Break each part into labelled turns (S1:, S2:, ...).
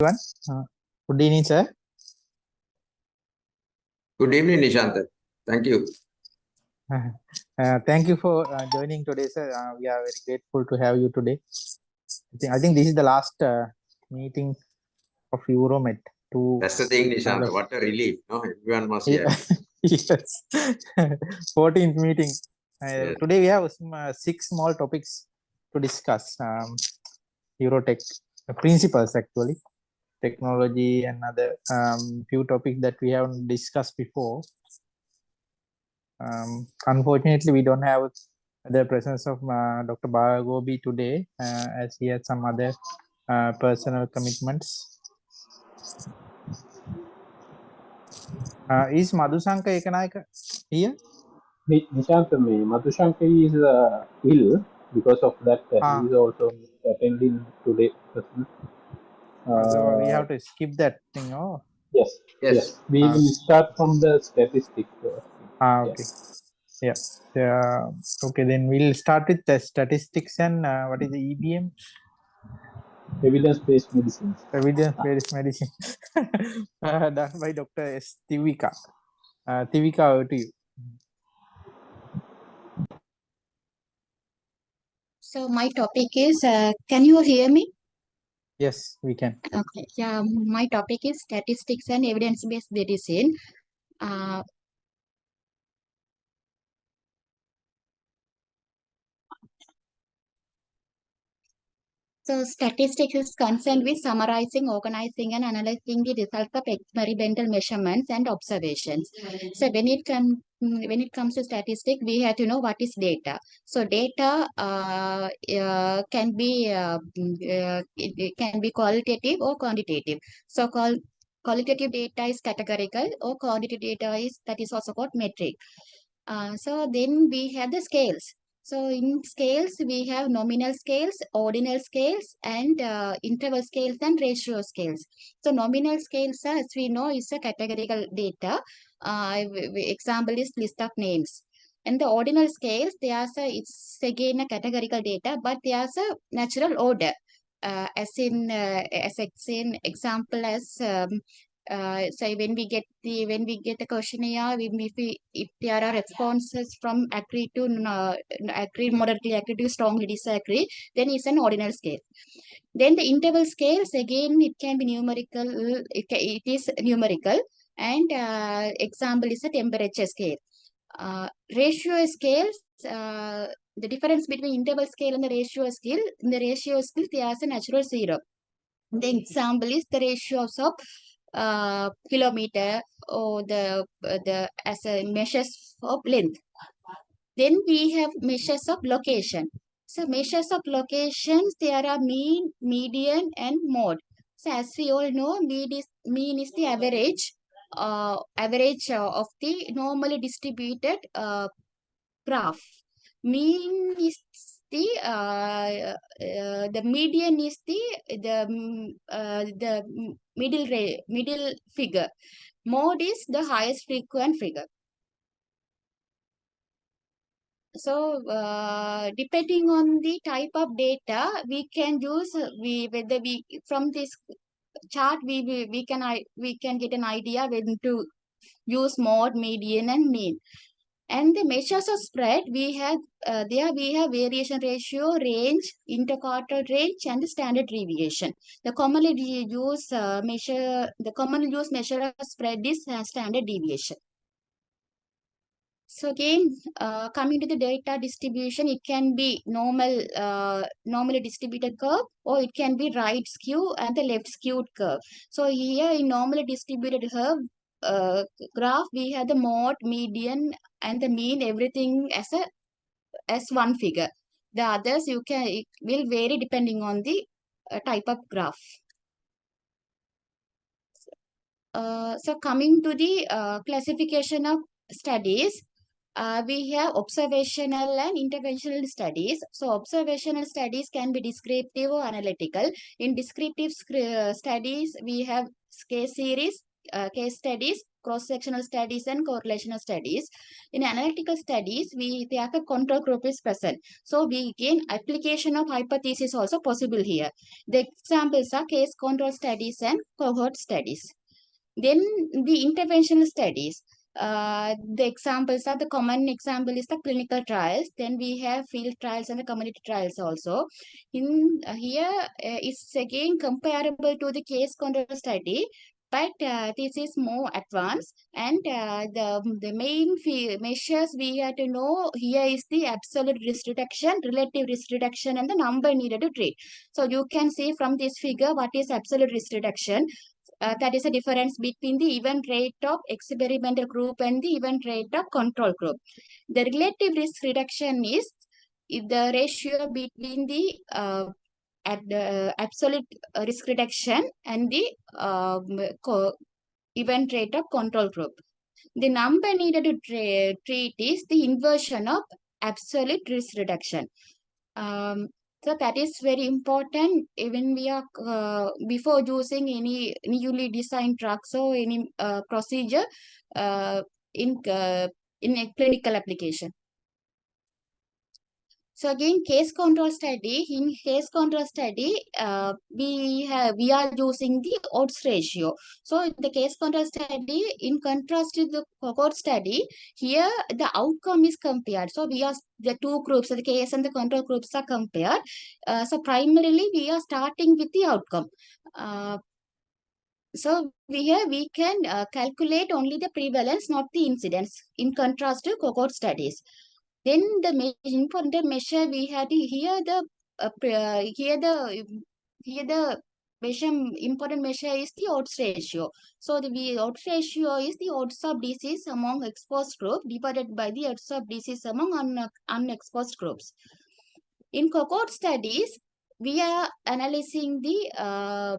S1: Everyone. Good evening, sir.
S2: Good evening, Nishant. Thank you.
S1: Thank you for joining today, sir. We are very grateful to have you today. I think this is the last meeting of Uromet.
S2: That's the thing,
S1: Kind
S2: Nishant.
S1: of,
S2: What a relief. No, everyone was
S1: yeah,
S2: here.
S1: yes, 14th meeting.
S2: Yes.
S1: Today we have some, 6 small topics to discuss. Eurotech principles, actually, technology and other few topics that we have discussed before. Unfortunately, we don't have the presence of Dr. Balagobi today, as he had some other personal commitments. Is Madhusanka Ekanayaka here?
S3: Nishant, Madhushanka is ill. Because of that, he is also attending today.
S1: So we have to skip that thing. Oh,
S3: Yes. We will start from the statistics.
S1: okay. Yeah. Okay, then we'll start with the statistics and what is the EBM?
S3: Evidence-based medicine.
S1: Evidence-based medicine. Done by Dr. S. Tivika. Tivika, over to you.
S4: So my topic is, can you hear me?
S1: Yes, we can.
S4: Okay. Yeah, my topic is statistics and evidence-based medicine. So statistics is concerned with summarizing, organizing, and analyzing the results of experimental measurements and observations. So when it comes to statistics, we have to know what is data. So data it can be qualitative or quantitative. So qualitative data is categorical, or quantitative data is also called metric. So then we have the scales. So in scales, we have nominal scales, ordinal scales, and interval scales and ratio scales. So nominal scales, as we know, is a categorical data. Example is list of names. And the ordinal scales, it's again a categorical data, but there's a natural order. As in example as say when we get the questionnaire, if there are responses from agree to agree, moderately agree to strongly disagree, then it's an ordinal scale. Then the interval scales, again, it can be numerical. It is numerical, and example is a temperature scale. Ratio scales. The difference between interval scale and the ratio scale. In the ratio scale, there is a natural zero. The example is the ratios of kilometer or the as a measures of length. Then we have measures of location. So measures of locations, there are mean, median, and mode. So as we all know, mean is the average of the normally distributed graph. Mean is the median is the middle figure. Mode is the highest frequent figure. So depending on the type of data, we can use whether we from this chart we can get an idea when to use mode, median, and mean. And the measures of spread, we have variation ratio, range, interquartile range, and the standard deviation. The commonly used measure of spread is standard deviation. So again, coming to the data distribution, it can be normally distributed curve, or it can be right skew and the left skewed curve. So here in normally distributed curve graph, we have the mode, median, and the mean, everything as one figure. The others it will vary depending on the type of graph. So coming to the classification of studies, we have observational and interventional studies. So observational studies can be descriptive or analytical. In descriptive studies, we have case studies, cross-sectional studies and correlational studies. In analytical studies, there are the control group is present. So we gain application of hypothesis also possible here. The examples are case control studies and cohort studies. Then the interventional studies. The examples are, the common example is the clinical trials. Then we have field trials and the community trials also. In here, it's again comparable to the case control study, but this is more advanced. And the main measures we have to know here is the absolute risk reduction, relative risk reduction, and the number needed to treat. So you can see from this figure what is absolute risk reduction. That is a difference between the event rate of experimental group and the event rate of control group. The relative risk reduction is the ratio between the absolute risk reduction and the event rate of control group. The number needed to treat is the inversion of absolute risk reduction. So that is very important when we are before using any newly designed drugs or any procedure in a clinical application. So again, case control study. In case control study, we are using the odds ratio. So in the case control study, in contrast to the cohort study, here the outcome is compared. So we are the two groups, the case and the control groups are compared. So primarily we are starting with the outcome. So here we can calculate only the prevalence, not the incidence, in contrast to cohort studies. Then the important measure we had here, the important measure is the odds ratio. So the odds ratio is the odds of disease among exposed group divided by the odds of disease among unexposed groups. In cohort studies, we are analyzing the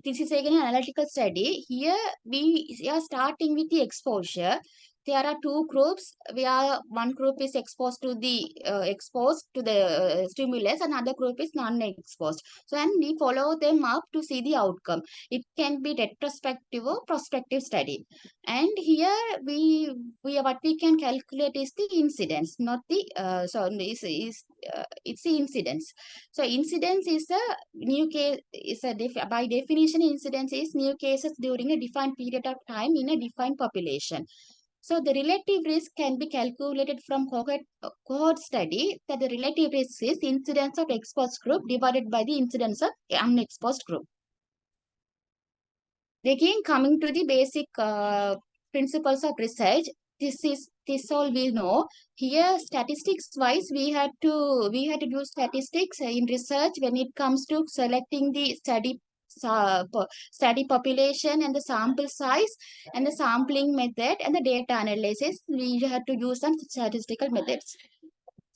S4: this is again an analytical study. Here we are starting with the exposure. There are two groups. One group is exposed to the stimulus, another group is non-exposed. So and we follow them up to see the outcome. It can be retrospective or prospective study. And here what we can calculate is the incidence, not the it's the incidence. So incidence is a new case, by definition, incidence is new cases during a defined period of time in a defined population. So the relative risk can be calculated from cohort study, that the relative risk is incidence of exposed group divided by the incidence of unexposed group. Again, coming to the basic principles of research, this all we know. Here, statistics wise, we had to do statistics in research when it comes to selecting the study population and the sample size and the sampling method and the data analysis. We had to use some statistical methods.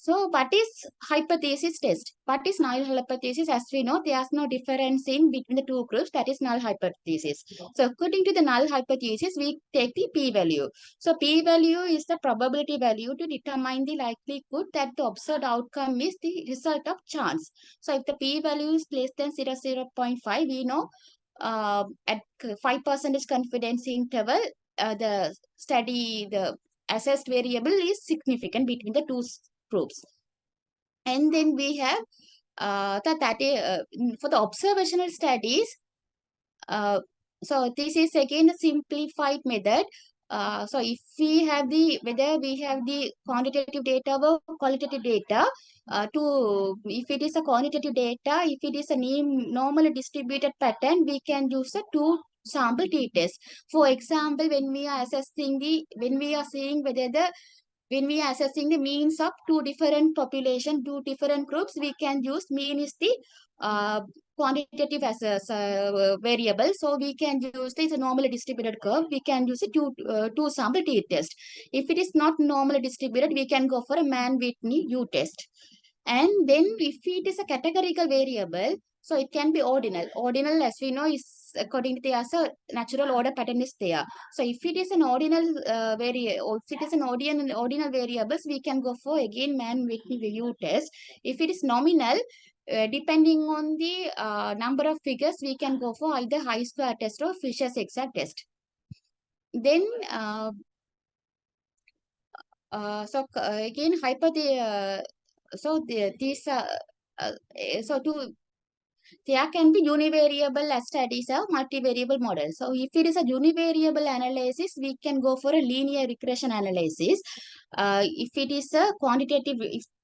S4: So what is hypothesis test? What is null hypothesis? As we know, there is no difference in between the two groups. That is null hypothesis. So according to the null hypothesis, we take the p-value. So p-value is the probability value to determine the likelihood that the observed outcome is the result of chance. So if the p-value is less than 0.5, we know at 5% confidence interval, the assessed variable is significant between the two groups. And then we have for the observational studies, so this is again a simplified method. So if we have whether we have the quantitative data or qualitative data, if it is a quantitative data, if it is a normally distributed pattern, we can use a two sample t-test. For example, when we are assessing when we are assessing the means of two different population, two different groups, we can use mean is the quantitative as a variable. So we can use this normally distributed curve. We can use a two sample t-test. If it is not normally distributed, we can go for a Mann-Whitney U-test. And then if it is a categorical variable, so it can be ordinal. Ordinal, as we know, is according to the natural order pattern is there. So if it is an ordinal ordinal variables, we can go for again Mann-Whitney U test. If it is nominal, depending on the number of figures, we can go for either high square test or Fisher's exact test. Then again there can be univariable studies or multivariable models. So if it is a univariable analysis, we can go for a linear regression analysis. If it is a quantitative,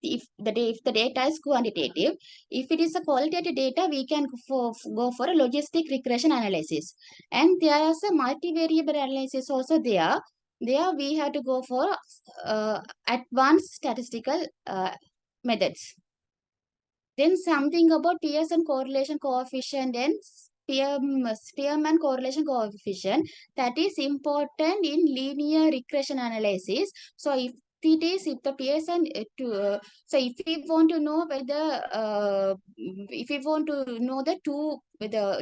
S4: if the data is quantitative, if it is a qualitative data, we can go for a logistic regression analysis. And there is a multivariable analysis also there. There we have to go for advanced statistical methods. Then something about Pearson correlation coefficient and Spearman correlation coefficient that is important in linear regression analysis. So if the Pearson so if we want to know whether if we want to know the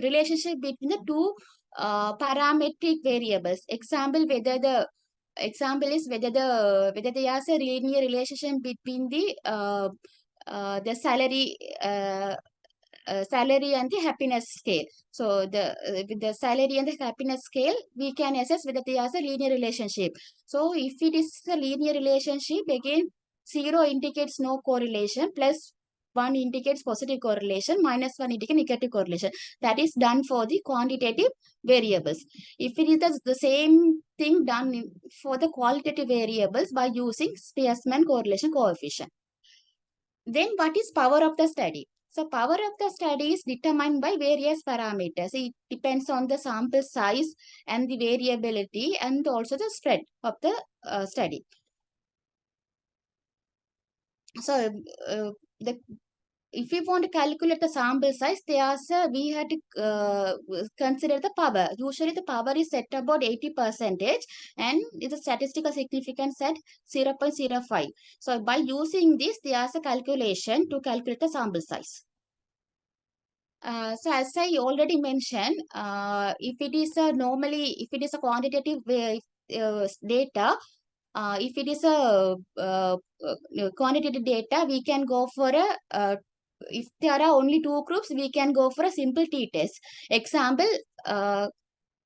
S4: relationship between the two parametric variables, example whether there is whether there is a linear relationship between the salary and the happiness scale. So with the salary and the happiness scale, we can assess whether there is a linear relationship. So if it is a linear relationship, again 0 indicates no correlation, plus 1 indicates positive correlation, minus 1 indicates negative correlation. That is done for the quantitative variables. If it is the same thing done for the qualitative variables by using Spearman correlation coefficient. Then what is power of the study? So power of the study is determined by various parameters. It depends on the sample size and the variability and also the spread of the study. So if we want to calculate the sample size, we had to consider the power. Usually the power is set about 80% and the statistical significance at 0.05. So by using this, there's a calculation to calculate the sample size. So as I already mentioned, if it is a quantitative data, if it is a quantitative data, we can go for if there are only 2 groups, we can go for a simple t-test. Example,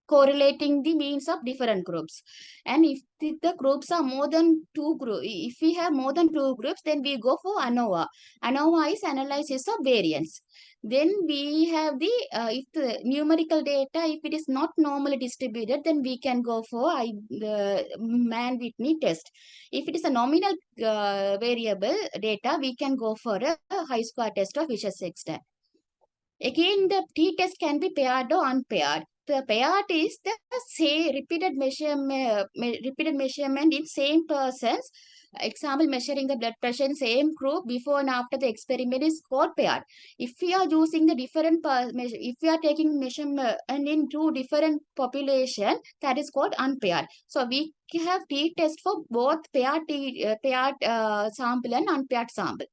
S4: correlating the means of different groups. And if the groups are more than 2 groups, if we have more than 2 groups, then we go for ANOVA. ANOVA is analysis of variance. Then we have if the numerical data, if it is not normally distributed, then we can go for Mann-Whitney test. If it is a nominal variable data, we can go for a high square test of Fisher's extent. Again, the t-test can be paired or unpaired. The paired is the repeated measurement in same persons. Example, measuring the blood pressure in same group before and after the experiment is called paired. If we are using the different if we are taking measurement in 2 different population, that is called unpaired. So we have t-test for both paired sample and unpaired sample.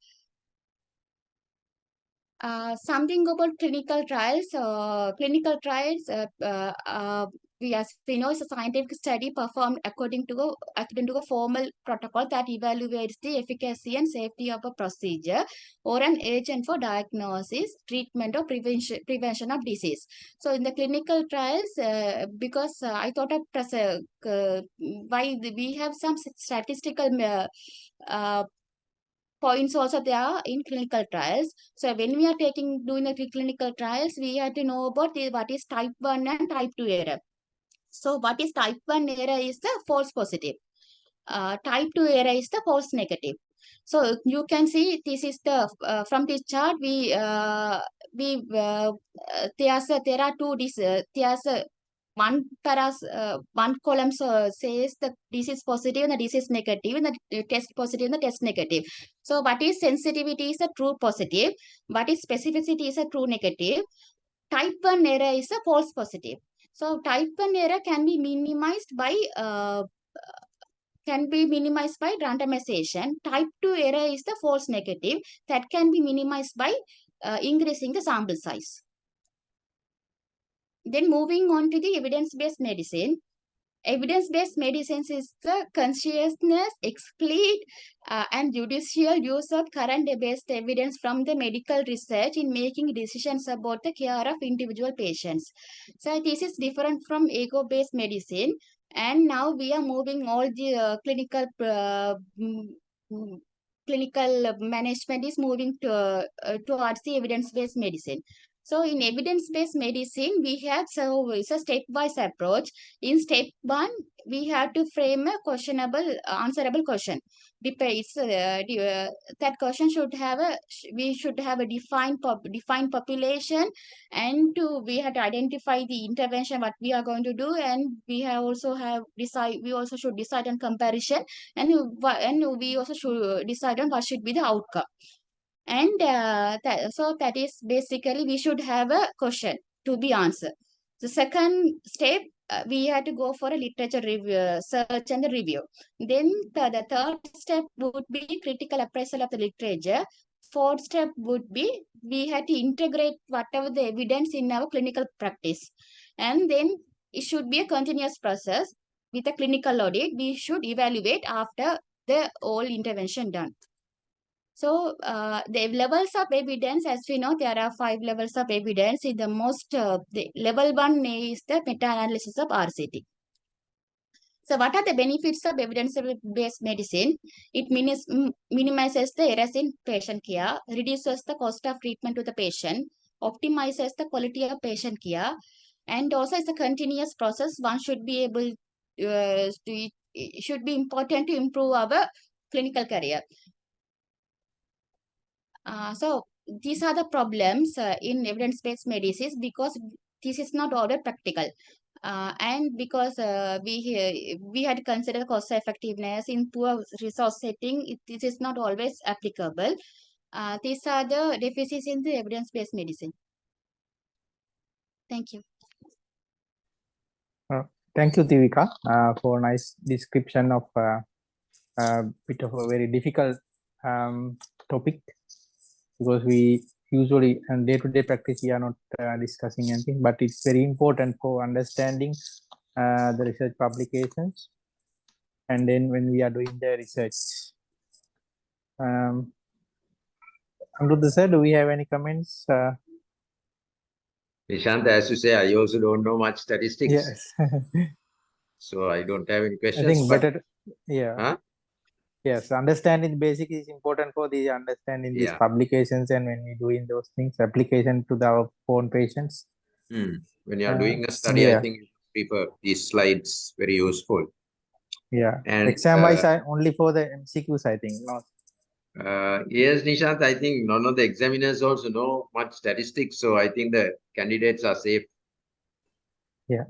S4: Something about clinical trials. As we know, is a scientific study performed according to a formal protocol that evaluates the efficacy and safety of a procedure or an agent for diagnosis, treatment, or prevention of disease. So in the clinical trials, because I thought of why we have some statistical points also there in clinical trials. So when we are doing the clinical trials, we have to know about what is type 1 and type 2 error. So what is type 1 error is the false positive. Type 2 error is the false negative. So you can see this is the from this chart there are one column says the this is positive and the this is negative, and the test positive and the test negative. So what is sensitivity is a true positive, what is specificity is a true negative. Type 1 error is a false positive. So type 1 error can be minimized by randomization. Type 2 error is the false negative that can be minimized by increasing the sample size. Then moving on to the evidence-based medicine. evidence-based medicine is the consciousness, explicit, and judicial use of current-based evidence from the medical research in making decisions about the care of individual patients. So this is different from ego-based medicine. And now we are moving all the clinical management is moving towards the evidence-based medicine. So in evidence-based medicine, we have it's a stepwise approach. In step 1, we have to frame a answerable question. That question should have we should have a defined population, and we have to identify the intervention what we are going to do, and we also should decide on comparison, and we also should decide on what should be the outcome. And that is basically we should have a question to be answered. The second step, we had to go for a literature review, search and review. Then the third step would be critical appraisal of the literature. Fourth step would be we had to integrate whatever the evidence in our clinical practice. And then it should be a continuous process. With a clinical audit, we should evaluate after the all intervention done. So the levels of evidence, as we know, there are 5 levels of evidence. In the level 1 is the meta-analysis of RCT. So what are the benefits of evidence-based medicine? It minimizes the errors in patient care, reduces the cost of treatment to the patient, optimizes the quality of patient care, and also it's a continuous process. One should be able it should be important to improve our clinical career. So these are the problems in evidence-based medicine because this is not always practical. And because we had to consider cost effectiveness in poor resource setting, this is not always applicable. These are the deficits in the evidence-based medicine. Thank you.
S1: Thank you, Tivika, for nice description of a bit of a very difficult topic, because we usually in day-to-day practice we are not discussing anything, but it's very important for understanding the research publications, and then when we are doing the research. Anuruddha sir, do we have any comments?
S2: Nishant, as you say, I also don't know much statistics.
S1: Yes.
S2: So I don't have any questions.
S1: I think better, yeah.
S2: Huh?
S1: Yes, understanding basic is important for the understanding these publications, and when we doing those things, application to our own patients.
S2: When you are doing a study, I think you prefer these slides very useful.
S1: Yeah,
S2: and
S1: exam-wise, only for the MCQs, I think. Not.
S2: Yes, Nishant, I think none of the examiners also know much statistics, so I think the candidates are safe.
S1: Yeah.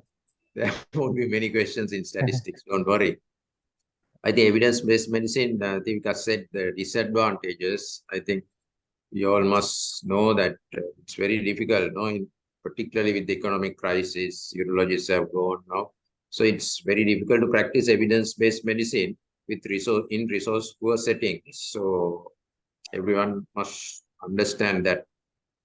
S2: There won't be many questions in statistics, don't worry. I think evidence-based medicine, I think I said the disadvantages. I think you all must know that it's very difficult, particularly with the economic crisis, urologists have gone now. So it's very difficult to practice evidence-based medicine with resource poor settings. So everyone must understand that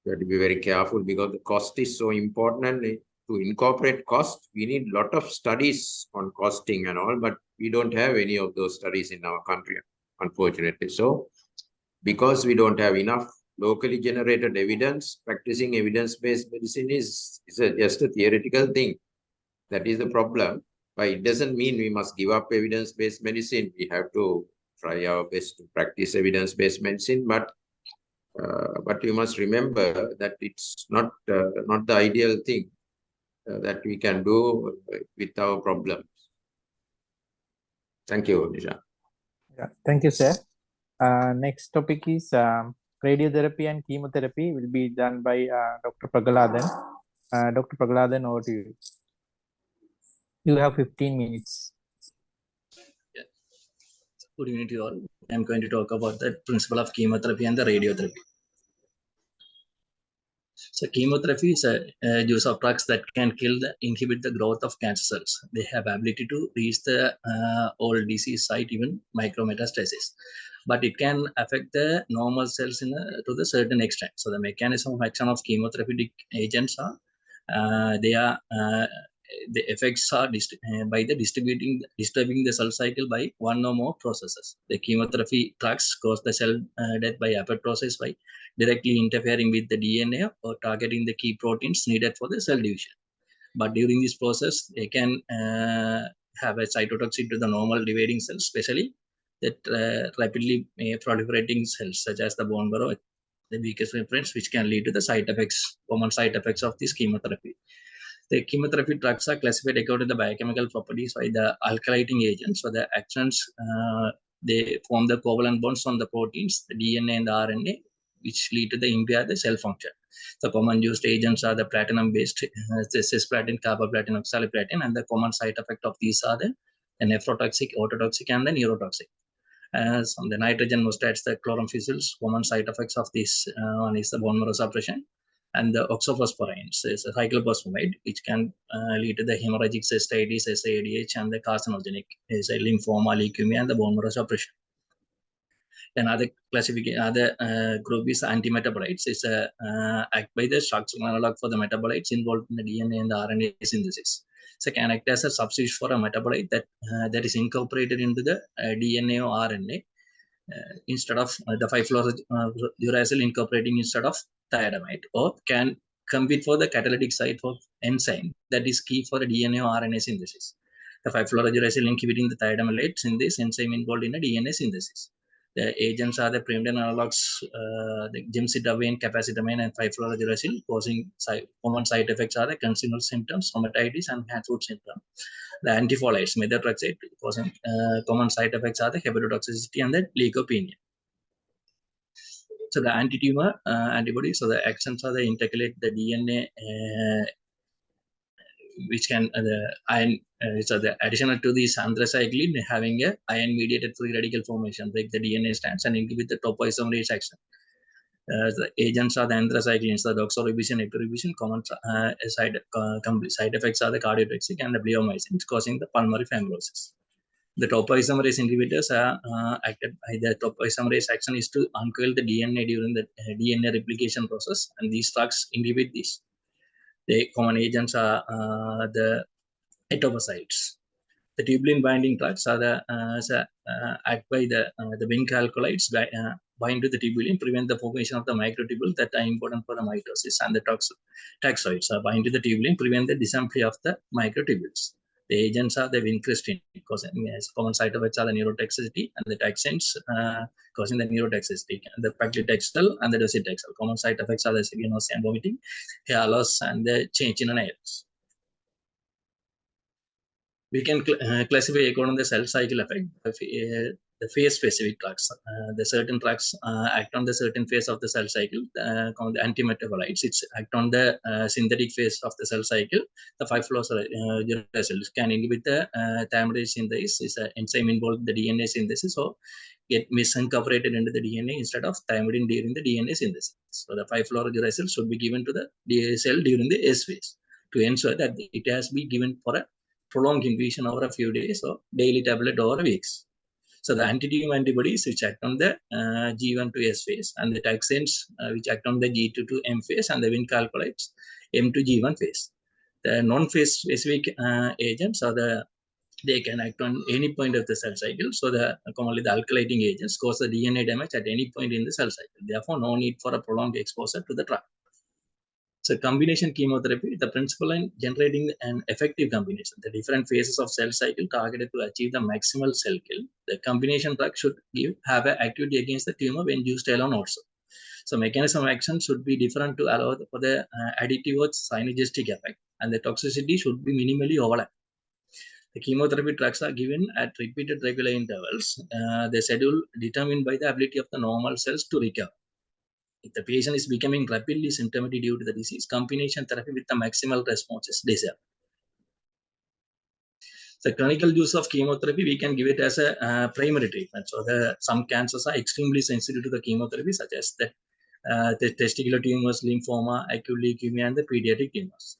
S2: you have to be very careful, because the cost is so important, and to incorporate cost, we need a lot of studies on costing and all, but we don't have any of those studies in our country, unfortunately. So because we don't have enough locally generated evidence, practicing evidence-based medicine is just a theoretical thing. That is the problem. But it doesn't mean we must give up evidence-based medicine. We have to try our best to practice evidence-based medicine, but you must remember that it's not the ideal thing that we can do with our problems. Thank you, Nisha.
S1: Yeah, thank you, sir. Next topic is radiotherapy and chemotherapy will be done by Dr. Pragaladan. Dr. Pragaladan, over to you. You have 15 minutes.
S5: Yeah. Good evening to you all. I'm going to talk about the principle of chemotherapy and the radiotherapy. So chemotherapy is a use of drugs that can inhibit the growth of cancer cells. They have ability to reach the old disease site, even micrometastasis, but it can affect the normal cells to the certain extent. So the mechanism of action of chemotherapeutic agents are they are the effects are by the disturbing the cell cycle by one or more processes. The chemotherapy drugs cause the cell death by apoptosis by directly interfering with the DNA or targeting the key proteins needed for the cell division. But during this process, they can have a cytotoxic to the normal dividing cells, especially that rapidly proliferating cells such as the bone marrow, the weakest reference, which can lead to the side effects, common side effects of this chemotherapy. The chemotherapy drugs are classified according to the biochemical properties by the alkylating agents. So the actions, they form the covalent bonds on the proteins, the DNA and the RNA, which lead to the impair the cell function. The common used agents are the platinum-based, cisplatin, carboplatin, oxaliplatin, and the common side effect of these are the nephrotoxic, ototoxic, and the neurotoxic. The nitrogen mostates, the chloramphysils, common side effects of this one is the bone marrow suppression, and the oxophosphorines is a cyclophosphamide, which can lead to the hemorrhagic cystitis, SADH, and the carcinogenic is a lymphoma, leukemia, and the bone marrow suppression. Another classification, other group is antimetabolites. It's act by the structural analog for the metabolites involved in the DNA and the RNA synthesis. So can act as a substitute for a metabolite that that is incorporated into the DNA or RNA instead of the 5-fluorouracil incorporating instead of thioamide, or can compete for the catalytic site for enzyme that is key for the DNA or RNA synthesis. The 5-fluorouracil inhibiting the thioamylate in this enzyme involved in the DNA synthesis. The agents are the pyrimidine analogs, the gemcitabine, capacitamine, and 5-fluorouracil, causing common side effects are the consumer symptoms, stomatitis, and hand-foot symptom. The antifolates, methotrexate, causing common side effects are the hepatotoxicity and the leukopenia. So the anti-tumor antibodies, so the actions are the intercalate the DNA, which can the iron. So the additional to this anthracycline having a iron-mediated free radical formation, break the DNA strands and inhibit the topoisomerase action. The agents are the anthracyclines, the doxorubicin, epirubicin. Common side effects are the cardiotoxic and the bleomycin, causing the pulmonary fibrosis. The topoisomerase inhibitors are acted by the topoisomerase action is to uncoil the DNA during the DNA replication process, and these drugs inhibit this. The common agents are the etoposide. The tubulin binding drugs are the act by the Wnt alkaloids bind to the tubulin, prevent the formation of the microtubule that are important for the mitosis, and the taxoids bind to the tubulin, prevent the disassembly of the microtubules. The agents are the vincristine, causing common side effects are the neurotoxicity, and the taxanes causing the neurotoxicity, and the paclitaxel and the docetaxel. Common side effects are the severe nausea and vomiting, hair loss, and the change in nails. We can classify according to the cell cycle effect, the phase-specific drugs. The certain drugs act on the certain phase of the cell cycle, called the antimetabolites. It's act on the synthetic phase of the cell cycle. The 5-fluorouracil can inhibit the thioamylase synthesis. Is an enzyme involved in the DNA synthesis, so get misincorporated into the DNA instead of thymidine during the DNA synthesis. So the 5-fluorouracil should be given to the cell during the S phase to ensure that it has been given for a prolonged infusion over a few days or daily tablet over weeks. So the anti-tumor antibodies which act on the G1 to S phase, and the taxanes which act on the G2 to M phase, and the Wnt alkaloids M to G1 phase. The non-phase specific agents are they can act on any point of the cell cycle. So commonly the alkylating agents cause the DNA damage at any point in the cell cycle. Therefore, no need for a prolonged exposure to the drug. So combination chemotherapy, the principle in generating an effective combination, the different phases of cell cycle targeted to achieve the maximal cell kill. The combination drug should have an activity against the tumor when used alone also. So mechanism of action should be different to allow for the additive or synergistic effect, and the toxicity should be minimally overlap. The chemotherapy drugs are given at repeated regular intervals. The schedule determined by the ability of the normal cells to recover. If the patient is becoming rapidly symptomatic due to the disease, combination therapy with the maximal response is desired. The clinical use of chemotherapy, we can give it as a primary treatment. So some cancers are extremely sensitive to the chemotherapy, such as the testicular tumors, lymphoma, acute leukemia, and the pediatric tumors.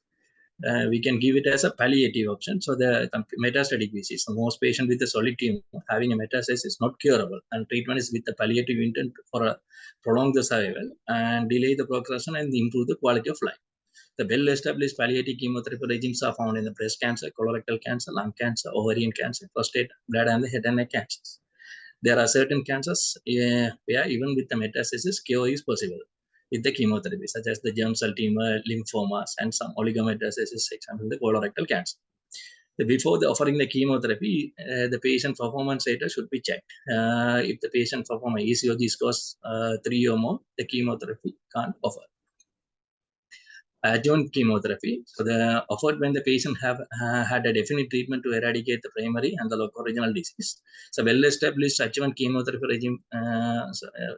S5: We can give it as a palliative option. So the metastatic disease, so most patients with a solid tumor having a metastasis is not curable, and treatment is with the palliative intent for prolong the survival and delay the progression and improve the quality of life. The well-established palliative chemotherapy regimes are found in the breast cancer, colorectal cancer, lung cancer, ovarian cancer, prostate, bladder, and the head and neck cancers. There are certain cancers where even with the metastasis, cure is possible with the chemotherapy, such as the germ cell tumor, lymphomas, and some oligometastasis, example, the colorectal cancer. Before offering the chemotherapy, the patient performance data should be checked. If the patient performance ECOG scores 3 or more, the chemotherapy can't offer. Adjuvant chemotherapy, so the offered when the patient have had a definite treatment to eradicate the primary and the local regional disease. So well-established adjuvant chemotherapy regime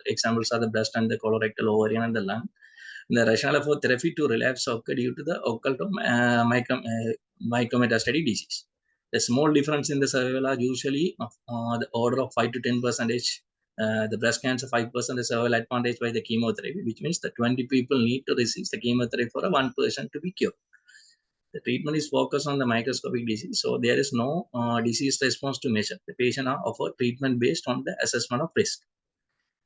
S5: examples are the breast and the colorectal, ovarian, and the lung. The rationale for therapy to relapse occur due to the occult micrometastatic disease. The small difference in the survival are usually of the order of 5 to 10%. The breast cancer 5% is survival advantage by the chemotherapy, which means that 20 people need to receive the chemotherapy for a 1% to be cured. The treatment is focused on the microscopic disease, so there is no disease response to measure. The patient are offered treatment based on the assessment of risk.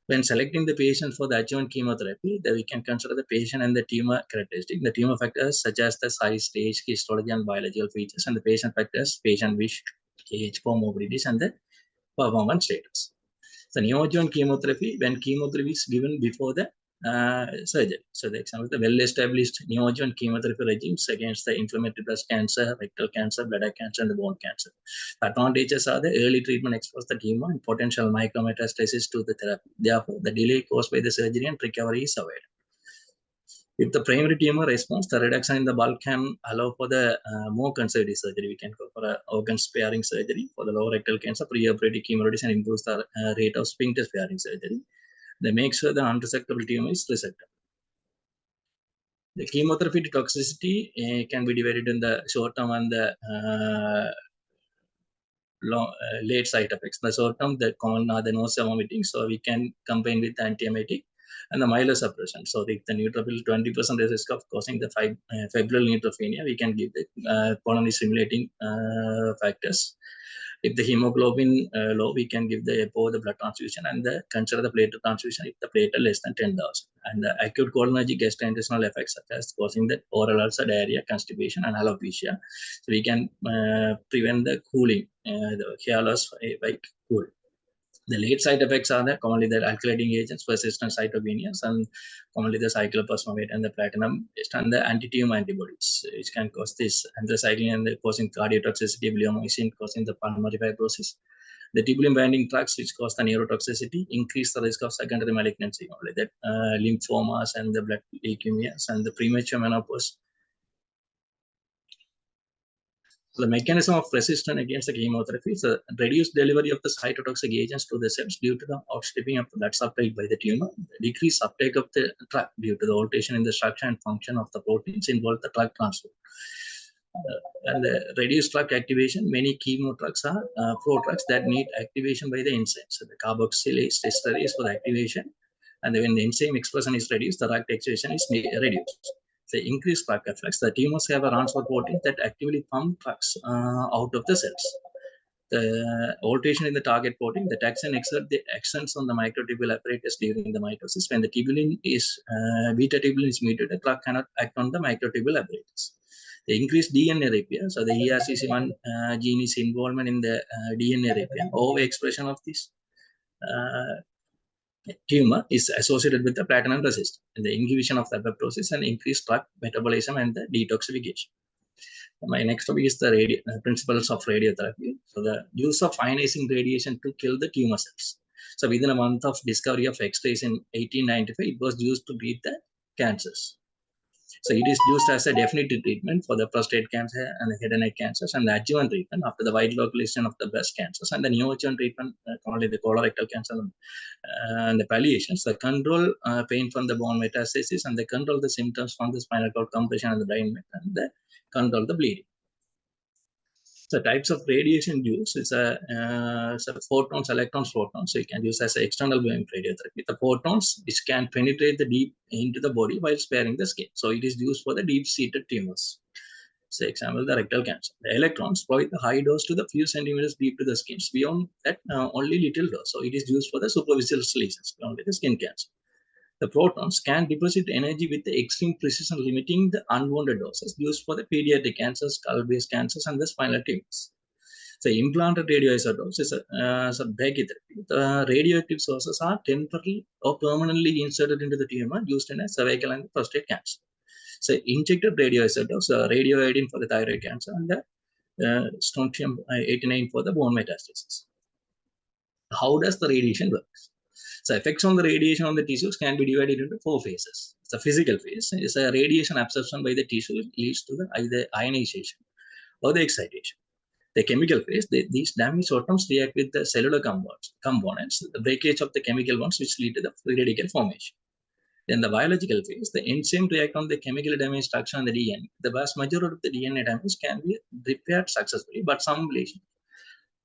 S5: When selecting the patient for the adjuvant chemotherapy, then we can consider the patient and the tumor characteristic. The tumor factors such as the size, stage, histology, and biological features, and the patient factors, patient wish, age, comorbidities, and the performance status. So neoadjuvant chemotherapy, when chemotherapy is given before the surgery. So the example, the well-established neoadjuvant chemotherapy regimes against the inflammatory breast cancer, rectal cancer, bladder cancer, and the bone cancer. The advantages are the early treatment exposes the tumor and potential micrometastasis to the therapy. Therefore, the delay caused by the surgery and recovery is avoided. If the primary tumor response, the reduction in the bulk can allow for the more conservative surgery. We can go for an organ sparing surgery for the lower rectal cancer, preoperative chemoradiation, and improves the rate of sphincter sparing surgery. They make sure the unresectable tumor is resected. The chemotherapy toxicity can be divided in the short term and the late side effects. The short term, the common are the nausea, vomiting, so we can combine with the antiemetic and the myelosuppression. So if the neutrophil 20% risk of causing the febrile neutropenia, we can give the colony stimulating factors. If the hemoglobin low, we can give the EPO, the blood transfusion, and consider the platelet transfusion if the platelet less than 10,000. And the acute cholinergic gastrointestinal effects such as causing the oral ulcer, diarrhea, constipation, and alopecia. So we can prevent the cooling, the hair loss by cool. The late side effects are the commonly the alkylating agents, persistent cytopenias, and commonly the cyclophosphamide and the platinum and the anti-tumor antibodies, which can cause this anthracycline and causing cardiotoxicity, bleomycin causing the pulmonary fibrosis. The tubulin binding drugs, which cause the neurotoxicity, increase the risk of secondary malignancy, only that lymphomas and the blood leukemias and the premature menopause. The mechanism of resistance against the chemotherapy is a reduced delivery of the cytotoxic agents to the cells due to the outstripping of the blood supply by the tumor, decreased uptake of the drug due to the alteration in the structure and function of the proteins involved in the drug transfer. And the reduced drug activation, many chemo drugs are prodrugs that need activation by the enzyme. So the carboxylase esterase for the activation, and when the enzyme expression is reduced, the drug activation is reduced. The increased drug effects, the tumors have a transport protein that actively pump drugs out of the cells. The alteration in the target protein, the taxane exert the actions on the microtubule apparatus during the mitosis. When the tubulin is beta tubulin is mutated, the drug cannot act on the microtubule apparatus. The increased DNA repair, so the ERCC1 gene is involvement in the DNA repair. Overexpression of this tumor is associated with the platinum resistance and the inhibition of the apoptosis and increased drug metabolism and the detoxification. My next topic is the principles of radiotherapy. So the use of ionizing radiation to kill the tumor cells. So within a month of discovery of X-rays in 1895, it was used to treat the cancers. So it is used as a definitive treatment for the prostate cancer and the head and neck cancers, and the adjuvant treatment after the wide localization of the breast cancers, and the neoadjuvant treatment only the colorectal cancer and the palliations. The control pain from the bone metastasis, and the control the symptoms from the spinal cord compression and the brain met, and the control the bleeding. So types of radiation used is photons, electrons, protons. So you can use as an external beam radiotherapy. The photons, which can penetrate the deep into the body while sparing the skin. So it is used for the deep-seated tumors. So example, the rectal cancer. The electrons provide the high dose to the few centimeters deep to the skin. Beyond that, only little dose. So it is used for the superficial lesions, only the skin cancer. The protons can deposit energy with the extreme precision, limiting the unwanted doses used for the pediatric cancers, skull-based cancers, and the spinal tumors. So implanted radioisotopes is a brachytherapy. The radioactive sources are temporarily or permanently inserted into the tumor used in a cervical and prostate cancer. So injected radioisotopes, radioiodine for the thyroid cancer, and the strontium 89 for the bone metastasis. How does the radiation work? So effects on the radiation on the tissues can be divided into 4 phases. The physical phase is a radiation absorption by the tissue leads to the either ionization or the excitation. The chemical phase, these damaged atoms react with the cellular components, the breakage of the chemical bonds which lead to the free radical formation. Then the biological phase, the enzyme react on the chemical damage structure on the DNA. The vast majority of the DNA damage can be repaired successfully, but some lesions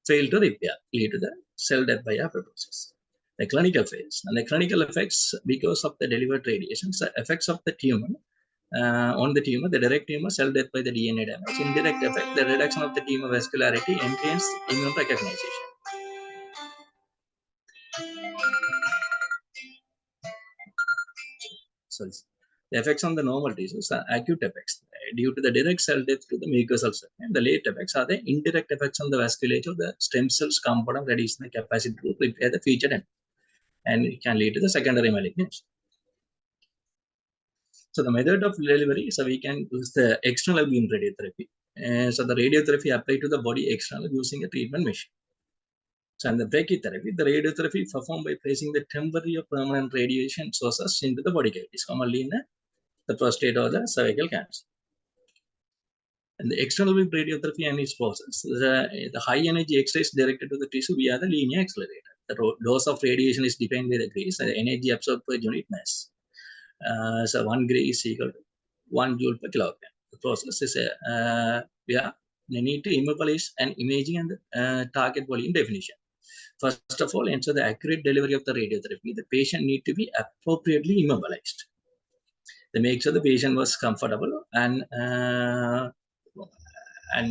S5: fail to repair, lead to the cell death by apoptosis. The clinical phase, and the clinical effects because of the delivered radiations, the effects of the tumor on the tumor, the direct tumor, cell death by the DNA damage, indirect effect, the reduction of the tumor vascularity, enhance immune recognition. Sorry. The effects on the normal tissues are acute effects due to the direct cell death to the mucosal cell. And the late effects are the indirect effects on the vasculature of the stem cells component, reducing the capacity to repair the featured end. And it can lead to the secondary malignancy. So the method of delivery, so we can use the external beam radiotherapy. So the radiotherapy applied to the body external using a treatment machine. So in the brachytherapy, the radiotherapy performed by placing the temporary or permanent radiation sources into the body cavities, commonly in the prostate or the cervical cancer. And the external beam radiotherapy and its process, the high energy X-rays directed to the tissue via the linear accelerator. The dose of radiation is defined by the Gray, the energy absorbed per unit mass. So 1 Gray is equal to 1 joule per kilogram. The process is we need to immobilize and imaging and target volume definition. First of all, ensure the accurate delivery of the radiotherapy. The patient need to be appropriately immobilized. They make sure the patient was comfortable and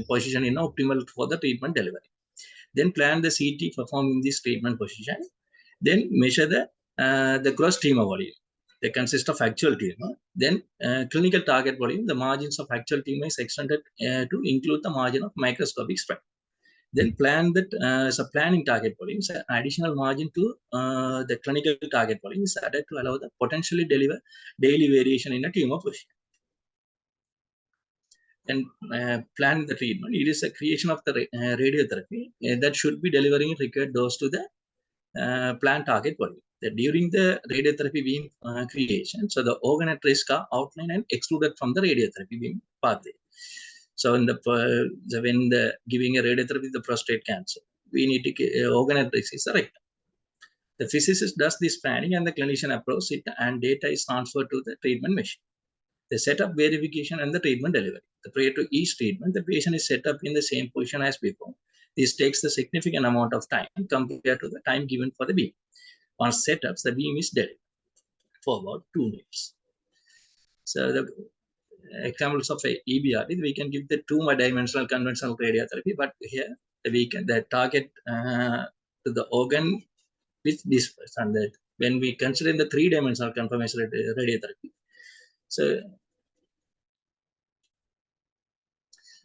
S5: position in optimal for the treatment delivery. Then plan the CT performing this treatment position. Then measure the gross tumor volume. They consist of actual tumor. Then clinical target volume. The margins of actual tumor is extended to include the margin of microscopic spread. Then plan that planning target volume. So additional margin to the clinical target volume is added to allow the potentially deliver daily variation in a tumor position. And plan the treatment. It is a creation of the radiotherapy that should be delivering required dose to the planned target volume. That during the radiotherapy beam creation, so the organ at risk are outlined and excluded from the radiotherapy beam pathway. So in when giving a radiotherapy the prostate cancer, we need to organ at risk is the rectum. The physicist does this planning and the clinician approves it, and data is transferred to the treatment machine. The setup, verification, and the treatment delivery. Prior to each treatment, the patient is set up in the same position as before. This takes a significant amount of time compared to the time given for the beam. Once set up, the beam is delivered for about 2 minutes. So the examples of EBRD, we can give the 2-dimensional conventional radiotherapy, but here we can target to the organ with this, and that when we consider the 3-dimensional confirmation radiotherapy. So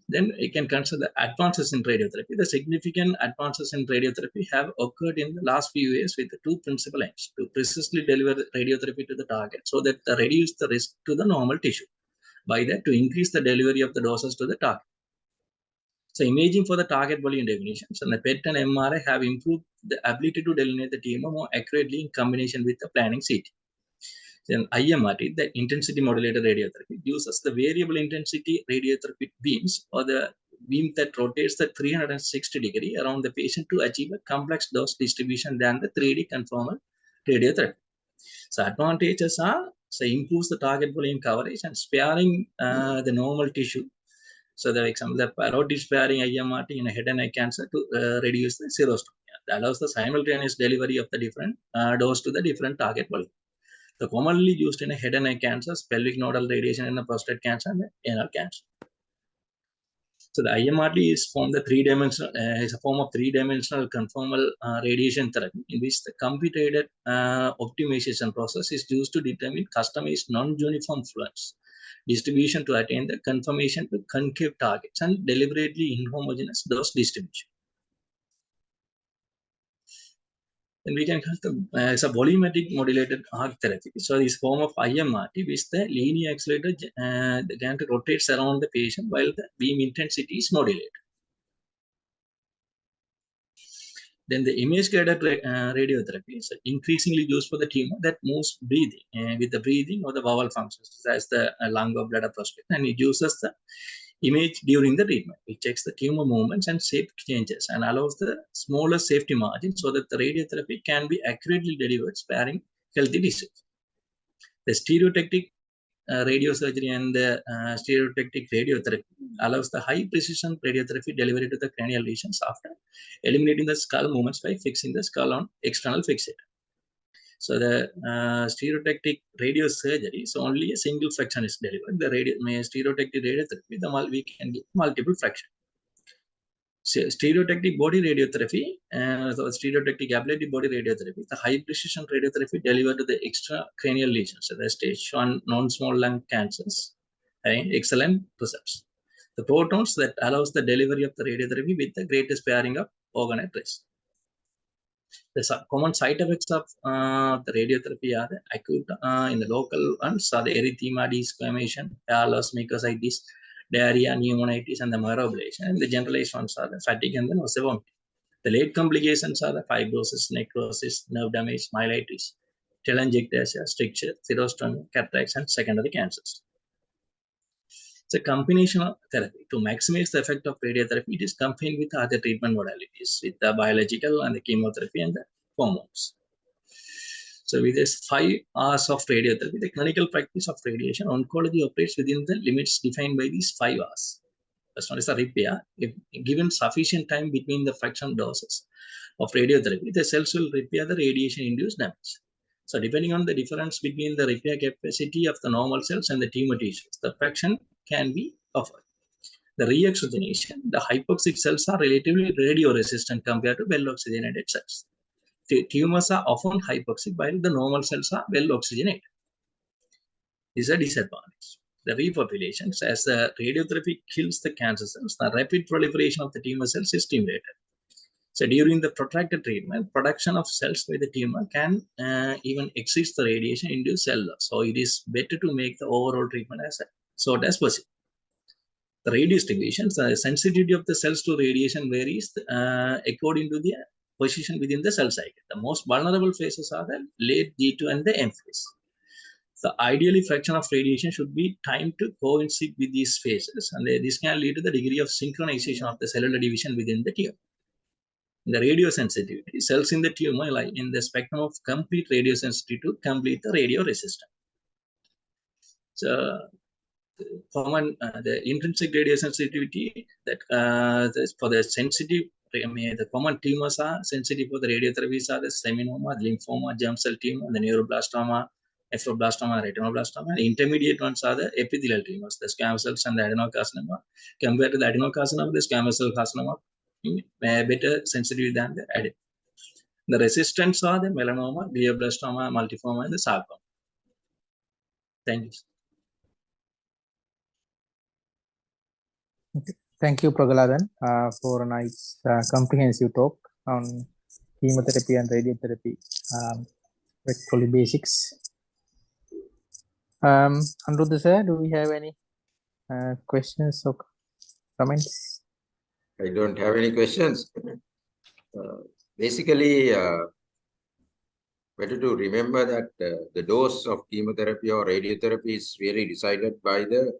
S5: then we can consider the advances in radiotherapy. The significant advances in radiotherapy have occurred in the last few years with the 2 principal aims: to precisely deliver radiotherapy to the target so that reduce the risk to the normal tissue. By that, to increase the delivery of the doses to the target. So imaging for the target volume definitions, and the PET and MRI have improved the ability to delineate the tumor more accurately in combination with the planning CT. Then IMRT, the intensity modulated radiotherapy, uses the variable intensity radiotherapy beams, or the beam that rotates the 360 degree around the patient to achieve a complex dose distribution than the 3D conformal radiotherapy. So advantages are, so improves the target volume coverage and sparing the normal tissue. So the example, the parotid sparing IMRT in a head and neck cancer to reduce the xerostomia. That allows the simultaneous delivery of the different dose to the different target volume. The commonly used in a head and neck cancers, pelvic nodal radiation in a prostate cancer, and anal cancer. So the IMRT is is a form of three-dimensional conformal radiation therapy in which the computer-aided optimization process is used to determine customized non-uniform fluence distribution to attain the conformation to concave targets and deliberately inhomogeneous dose distribution. Then we can have it's a volumetric modulated arc therapy. So this form of IMRT, which the linear accelerator the gantry rotates around the patient while the beam intensity is modulated. Then the image-guided radiotherapy is increasingly used for the tumor that moves breathing with the breathing or the bowel functions, as the lung or bladder prospect, and it uses the image during the treatment. It checks the tumor movements and shape changes and allows the smaller safety margin so that the radiotherapy can be accurately delivered, sparing healthy tissue. The stereotactic radiosurgery and the stereotactic radiotherapy allows the high precision radiotherapy delivery to the cranial lesions after eliminating the skull movements by fixing the skull on external fixator. So the stereotactic radiosurgery is only a single fraction is delivered. The stereotactic radiotherapy, we can get multiple fractions. So stereotactic body radiotherapy, so stereotactic ablative body radiotherapy, the high precision radiotherapy delivered to the extracranial lesions, so the stage 1 non-small lung cancers, excellent results. The protons that allows the delivery of the radiotherapy with the greatest sparing of organ at rest. The common side effects of the radiotherapy are the acute in the local ones are the erythema, desquamation, hairloss, mucositis, diarrhea, pneumonitis, and the myeloablation. And the generalized ones are the fatigue and the nausea vomiting. The late complications are the fibrosis, necrosis, nerve damage, myelitis, telangiectasia, stricture, xerostomy, cataracts, and secondary cancers. It's a combination of therapy. To maximize the effect of radiotherapy, it is combined with other treatment modalities, with the biological and the chemotherapy and the hormones. So with this 5 hours of radiotherapy, the clinical practice of radiation oncology operates within the limits defined by these 5 hours. First one is the repair. If given sufficient time between the fraction doses of radiotherapy, the cells will repair the radiation-induced damage. So depending on the difference between the repair capacity of the normal cells and the tumor tissues, the fraction can be offered. The reoxygenation, the hypoxic cells are relatively radio-resistant compared to well-oxygenated cells. The tumors are often hypoxic while the normal cells are well-oxygenated. This is a disadvantage. The repopulations, as the radiotherapy kills the cancer cells, the rapid proliferation of the tumor cells is stimulated. So during the protracted treatment, production of cells by the tumor can even exceed the radiation-induced cell loss. So it is better to make the overall treatment as short as possible. The radiodistributions, the sensitivity of the cells to radiation varies according to the position within the cell cycle. The most vulnerable phases are the late G2 and the M phase. The ideally fraction of radiation should be timed to coincide with these phases, and this can lead to the degree of synchronization of the cellular division within the tumor. The radiosensitivity, cells in the tumor lie in the spectrum of complete radiosensitivity to complete the radioresistant. So common the intrinsic radiosensitivity that for the sensitive, the common tumors are sensitive for the radiotherapies are the seminoma, lymphoma, germ cell tumor, the neuroblastoma, nephroblastoma, retinoblastoma. And intermediate ones are the epithelial tumors, the squamous cells and the adenocarcinoma. Compared to the adenocarcinoma, the squamous cell carcinoma better sensitive than the adeno. The resistance are the melanoma, glioblastoma, multiforme, and the sarcoma. Thank you.
S1: Okay. Thank you, Pragaladan, for a nice comprehensive talk on chemotherapy and radiotherapy, actually basics. Anuruddha sir, do we have any questions or comments?
S2: I don't have any questions. Basically, better to remember that the dose of chemotherapy or radiotherapy is really decided by the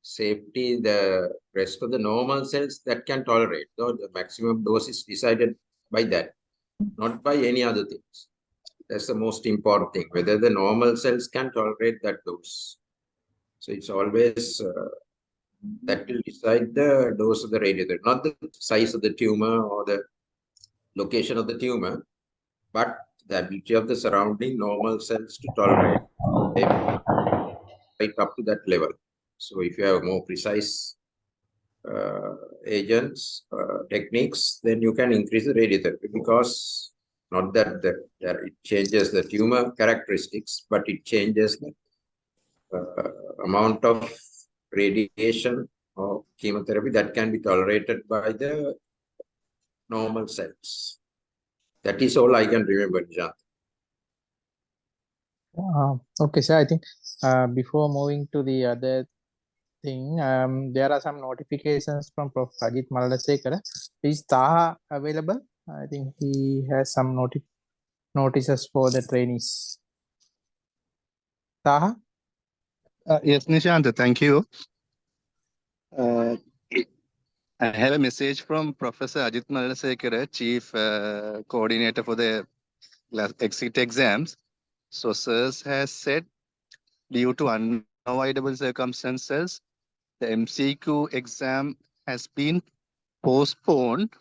S2: safety, the rest of the normal cells that can tolerate. So the maximum dose is decided by that, not by any other things. That's the most important thing, whether the normal cells can tolerate that dose. So it's always that will decide the dose of the radiotherapy, not the size of the tumor or the location of the tumor, but the ability of the surrounding normal cells to tolerate right up to that level. So if you have a more precise agents, techniques, then you can increase the radiotherapy, because not that it changes the tumor characteristics, but it changes the amount of radiation or chemotherapy that can be tolerated by the normal cells. That is all I can remember, Nishant.
S1: Okay, sir. I think before moving to the other thing, there are some notifications from Prof. Ajit Malalasekara. Is Taha available? I think he has some notices for the trainees. Taha?
S6: Yes, Nishant, thank you. I have a message from Professor Ajit Malalasekara, Chief Coordinator for the exit exams. So, SIRS has said, due to unavoidable circumstances, the MCQ exam has been postponed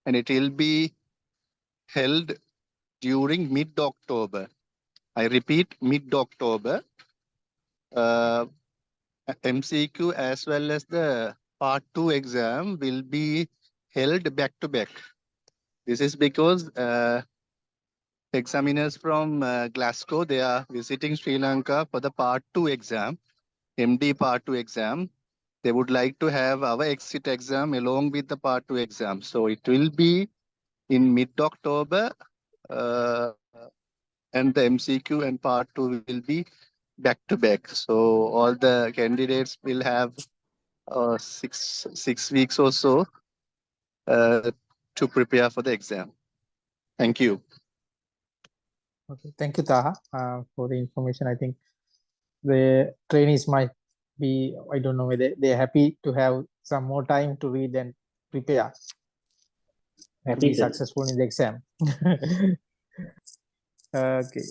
S6: and it will be held during mid-October. I repeat, mid-October. MCQ as well as the Part 2 exam will be held back-to-back. This is because examiners from Glasgow, they are visiting Sri Lanka for the Part 2 exam, MD Part 2 exam. They would like to have our exit exam along with the Part 2 exam. So it will be in mid-October and the MCQ and Part 2 will be back-to-back. So all the candidates will have 6 weeks or so to prepare for the exam. Thank you.
S1: Okay, thank you, Taha, for the information. I think the trainees might be, I don't know, whether they're happy to have some more time to read and prepare to be successful in the exam. Okay,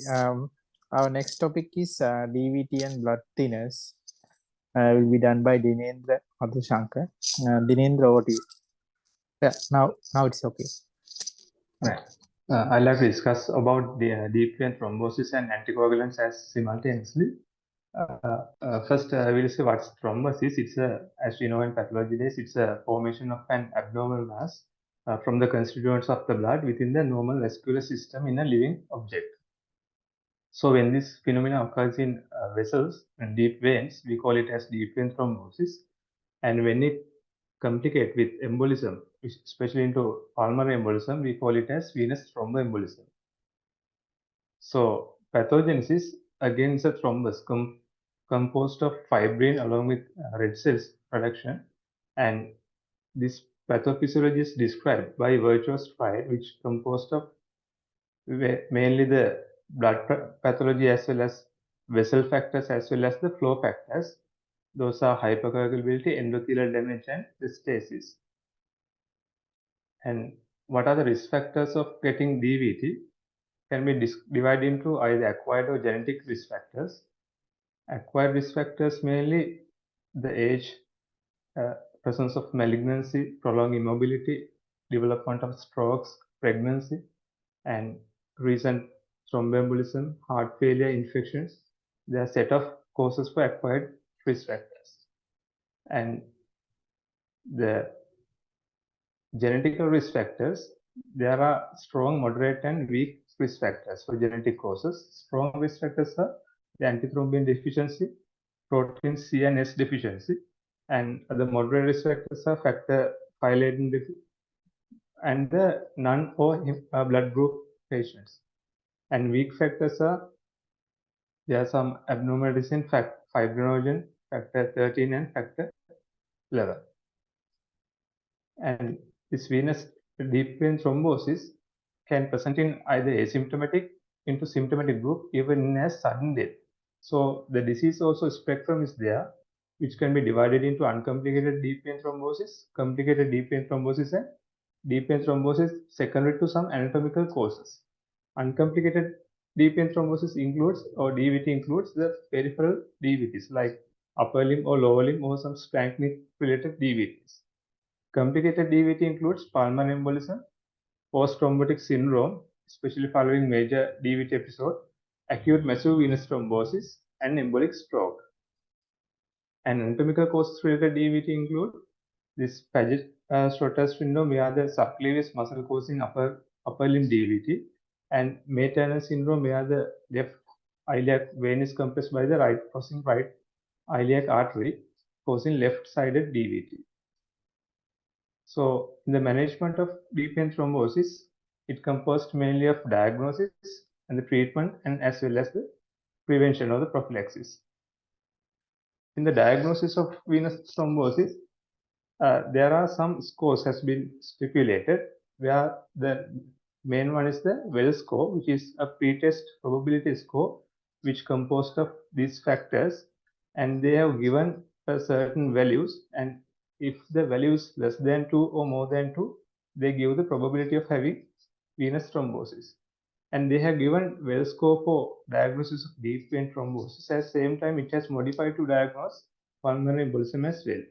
S1: our next topic is DVT and blood thinners. Will be done by Dinendra Madhushankar. Dinendra, over to you. Yeah, now it's okay.
S7: Right. I'd like to discuss about the deep vein thrombosis and anticoagulants as simultaneously. First, we'll see what's thrombosis. It's as we know in pathology days, it's a formation of an abnormal mass from the constituents of the blood within the normal vascular system in a living object. So when this phenomena occurs in vessels and deep veins, we call it as deep vein thrombosis. And when it complicates with embolism, especially into pulmonary embolism, we call it as venous thromboembolism. So pathogenesis, again, is a thrombus composed of fibrin along with red cells production, and this pathophysiology is described by virtue of stride, which composed of mainly the blood pathology as well as vessel factors as well as the flow factors. Those are hypercoagulability, endothelial damage, and the stasis. And what are the risk factors of getting DVT? Can be divided into either acquired or genetic risk factors. Acquired risk factors mainly the age, presence of malignancy, prolonged immobility, development of strokes, pregnancy, and recent thromboembolism, heart failure, infections. There are a set of causes for acquired risk factors. And the genetic risk factors, there are strong, moderate, and weak risk factors for genetic causes. Strong risk factors are the antithrombin deficiency, protein C and S deficiency, and the moderate risk factors are factor V laden and the non or blood group patients. And weak factors are, there are some abnormalities in fibrinogen, factor 13 and factor 11. And this venous deep vein thrombosis can present in either asymptomatic into symptomatic group, even in a sudden death. So the disease also spectrum is there, which can be divided into uncomplicated deep vein thrombosis, complicated deep vein thrombosis, and deep vein thrombosis secondary to some anatomical causes. Uncomplicated deep vein thrombosis includes, or DVT includes, the peripheral DVTs like upper limb or lower limb or some splanchnic related DVTs. Complicated DVT includes pulmonary embolism, post-thrombotic syndrome, especially following major DVT episode, acute massive venous thrombosis, and embolic stroke. And anatomical causes related DVT include This Paget-Stotter's syndrome, where the subclavius muscle causing upper limb DVT, and May Turner syndrome, where the left iliac vein is compressed by the crossing right iliac artery, causing left-sided DVT. So, in the management of deep vein thrombosis, it composed mainly of diagnosis and the treatment, and as well as the prevention or the prophylaxis. In the diagnosis of venous thrombosis, there are some scores has been stipulated, where the main one is the Well score, which is a pretest probability score, which composed of these factors, and they have given certain values, and if the value is less than 2 or more than 2, they give the probability of having venous thrombosis. And they have given Well score for diagnosis of deep vein thrombosis. At the same time, it has modified to diagnose pulmonary embolism as well.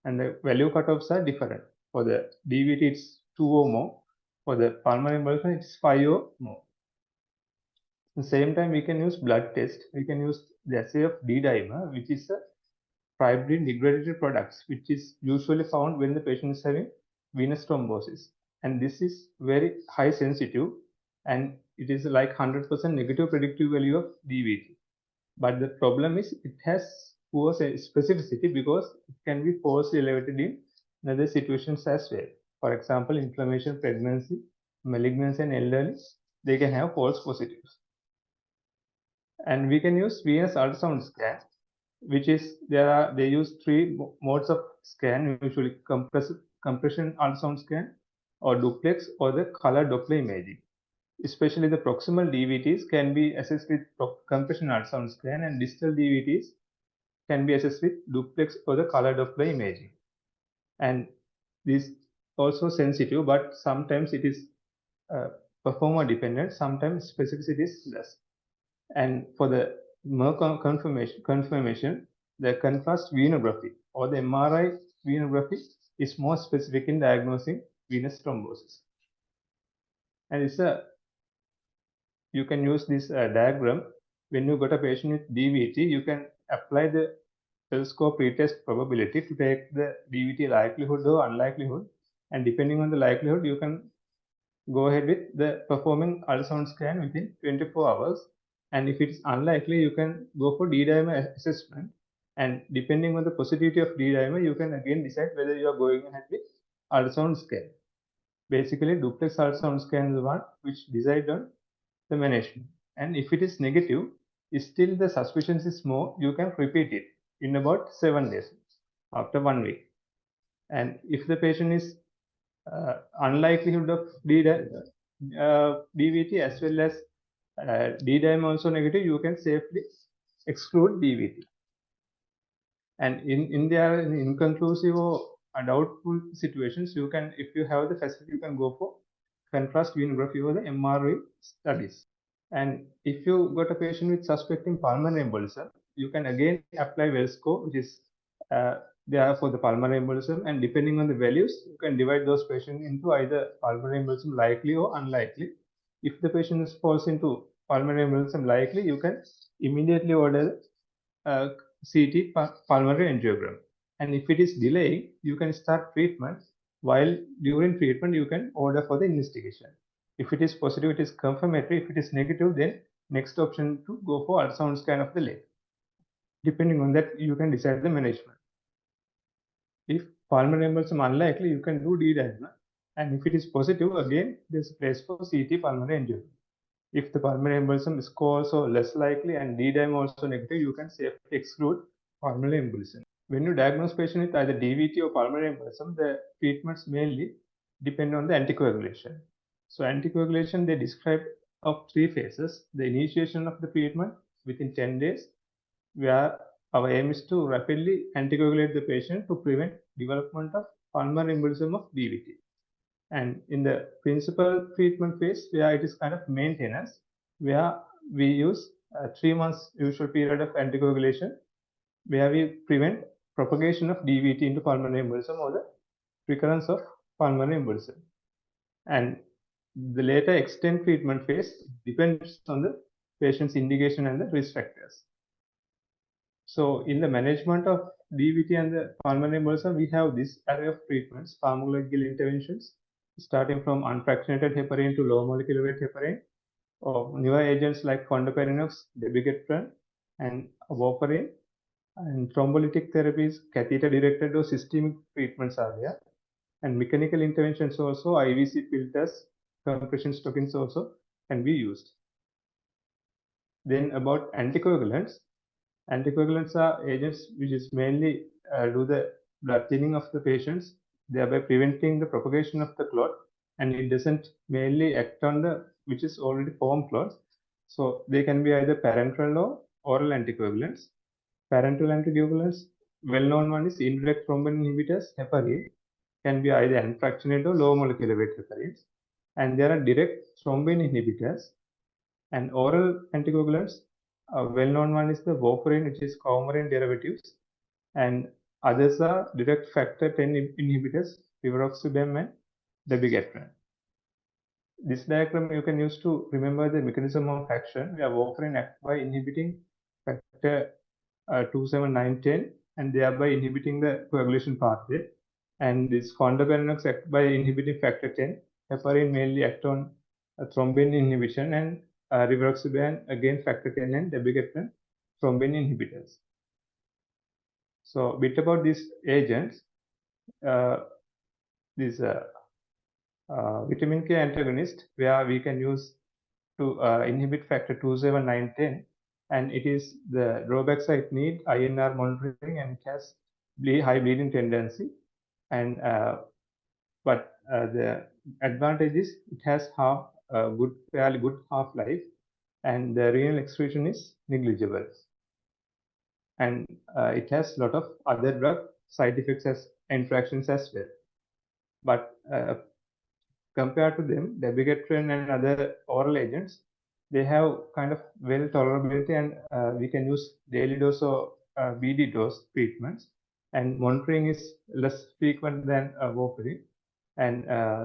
S7: And the value cutoffs are different. For the DVT, it's 2 or more. For the pulmonary embolism, it's 5 or more. At the same time, we can use blood test. We can use the assay of D-dimer, which is a fibrin degradated products, which is usually found when the patient is having venous thrombosis. And this is very high sensitive, and it is like 100% negative predictive value of DVT. But the problem is it has poor specificity because it can be falsely elevated in other situations as well. For example, inflammation, pregnancy, malignancy, and elderly, they can have false positives. And we can use venous ultrasound scan, which is they use 3 modes of scan, usually compression ultrasound scan, or duplex, or the color Doppler imaging. Especially the proximal DVTs can be assessed with compression ultrasound scan, and distal DVTs can be assessed with duplex or the color Doppler imaging. And this also sensitive, but sometimes it is performer dependent, sometimes specificity is less. And for the Merck confirmation, the contrast venography or the MRI venography is more specific in diagnosing venous thrombosis. And it's you can use this diagram. When you got a patient with DVT, you can apply the Well score pretest probability to take the DVT likelihood or unlikelihood, and depending on the likelihood, you can go ahead with the performing ultrasound scan within 24 hours. And if it is unlikely, you can go for D-dimer assessment, and depending on the positivity of D-dimer, you can again decide whether you are going ahead with ultrasound scan. Basically, duplex ultrasound scan is the one which decides on the management. And if it is negative, still the suspicion is more, you can repeat it in about 7 days after 1 week. And if the patient is unlikelihood of DVT as well as D-dimer also negative, you can safely exclude DVT. And in their inconclusive or doubtful situations, you can, if you have the facility, you can go for contrast venography or the MRI studies. And if you got a patient with suspecting pulmonary embolism, you can again apply Well score, which is there for the pulmonary embolism, and depending on the values, you can divide those patients into either pulmonary embolism likely or unlikely. If the patient falls into pulmonary embolism likely, you can immediately order CT pulmonary angiogram. And if it is delaying, you can start treatment, while during treatment, you can order for the investigation. If it is positive, it is confirmatory. If it is negative, then next option to go for ultrasound scan of the leg. Depending on that, you can decide the management. If pulmonary embolism unlikely, you can do D-dimer. And if it is positive, again, there's a place for CT pulmonary angiogram. If the pulmonary embolism score also less likely and D-dimer also negative, you can safely exclude pulmonary embolism. When you diagnose patient with either DVT or pulmonary embolism, the treatments mainly depend on the anticoagulation. So anticoagulation, they describe of 3 phases. The initiation of the treatment within 10 days, where our aim is to rapidly anticoagulate the patient to prevent development of pulmonary embolism of DVT. And in the principal treatment phase, where it is kind of maintenance, where we use 3 months usual period of anticoagulation, where we prevent propagation of DVT into pulmonary embolism or the recurrence of pulmonary embolism. And the later extend treatment phase depends on the patient's indication and the risk factors. So in the management of DVT and the pulmonary embolism, we have this array of treatments, pharmacological interventions, starting from unfractionated heparin to low molecular weight heparin, or newer agents like fondaparinux, dabigatran, and warfarin, and thrombolytic therapies, catheter-directed or systemic treatments are there, and mechanical interventions also, IVC filters, compression stockings also can be used. Then about anticoagulants. Anticoagulants are agents which is mainly do the blood thinning of the patients, thereby preventing the propagation of the clot, and it doesn't mainly act on the which is already formed clots. So they can be either parenteral or oral anticoagulants. Parenteral anticoagulants, well-known one is indirect thrombin inhibitors, heparin, can be either unfractionated or low molecular weight heparins. And there are direct thrombin inhibitors and oral anticoagulants. A well-known one is the warfarin, which is coumarin derivatives, and others are direct factor 10 inhibitors, rivaroxaban and dabigatran. This diagram you can use to remember the mechanism of action, where warfarin acts by inhibiting factor 27910 and thereby inhibiting the coagulation pathway. And this fondaparinux act by inhibiting factor 10. Heparin mainly act on thrombin inhibition, and rivaroxaban again factor 10 and dabigatran thrombin inhibitors. So bit about these agents. This vitamin K antagonist, where we can use to inhibit factor 27910, and it is the drawbacks it need INR monitoring, and it has high bleeding tendency, and but the advantage is it has fairly good half-life, and the renal excretion is negligible, and it has a lot of other drug side effects as interactions as well. But compared to them, dabigatran and other oral agents, they have kind of well tolerability, and we can use daily dose or BD dose treatments, and monitoring is less frequent than warfarin, and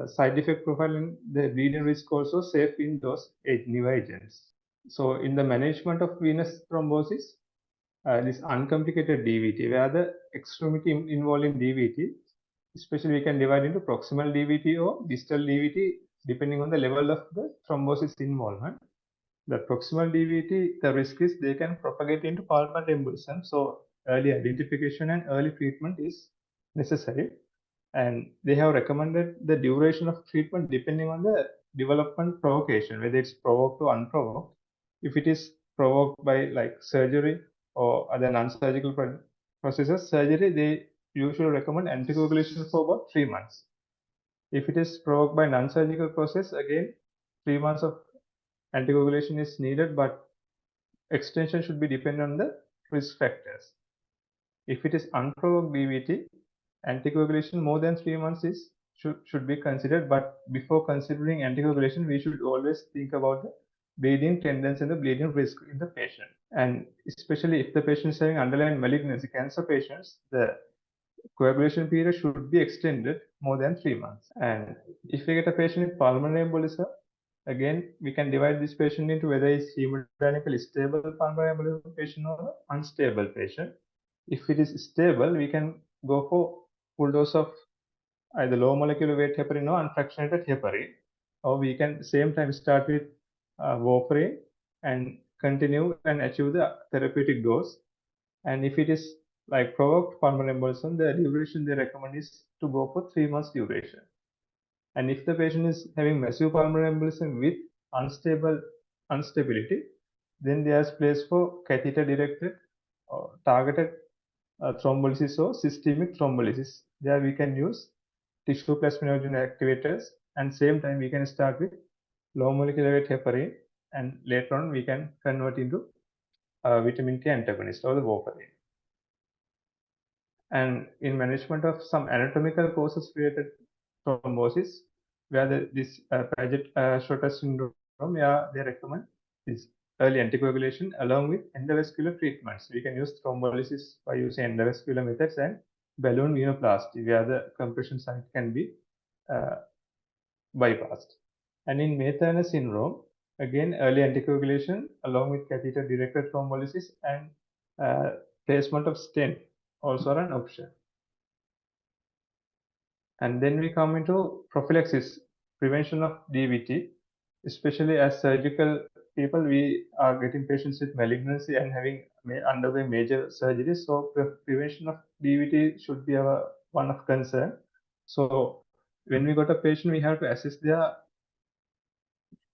S7: side effect profile and the bleeding risk also safe in those newer agents. So in the management of venous thrombosis, this uncomplicated DVT, where the extremity involved in DVT, especially we can divide into proximal DVT or distal DVT depending on the level of the thrombosis involvement. The proximal DVT, the risk is they can propagate into pulmonary embolism. So early identification and early treatment is necessary. And they have recommended the duration of treatment depending on the development provocation, whether it's provoked or unprovoked. If it is provoked by like surgery or other non-surgical processes, surgery, they usually recommend anticoagulation for about 3 months. If it is provoked by non-surgical process, again, 3 months of anticoagulation is needed, but extension should be dependent on the risk factors. If it is unprovoked DVT, anticoagulation more than 3 months should be considered, but before considering anticoagulation, we should always think about the bleeding tendency and the bleeding risk in the patient. And especially if the patient is having underlying malignancy, cancer patients, the coagulation period should be extended more than 3 months. And if we get a patient with pulmonary embolism, again, we can divide this patient into whether it's hemodynamically stable pulmonary embolism patient or unstable patient. If it is stable, we can go for full dose of either low molecular weight heparin or unfractionated heparin, or we can same time start with warfarin and continue and achieve the therapeutic dose. And if it is like provoked pulmonary embolism, the duration they recommend is to go for 3 months duration. And if the patient is having massive pulmonary embolism with instability, then there's place for catheter-directed or targeted thrombolysis or systemic thrombolysis. There we can use tissue plasminogen activators, and same time we can start with low molecular weight heparin, and later on we can convert into vitamin K antagonist or the warfarin. And in management of some anatomical causes related thrombosis, where this Paget-Schroeder syndrome, where they recommend this early anticoagulation along with endovascular treatments. We can use thrombolysis by using endovascular methods and balloon venoplasty, where the compression site can be bypassed. And in May-Turner syndrome, again, early anticoagulation along with catheter-directed thrombolysis and placement of stent also are an option. And then we come into prophylaxis, prevention of DVT, especially as surgical people, we are getting patients with malignancy and having undergoing major surgeries. So prevention of DVT should be our one of concern. So when we got a patient, we have to assess their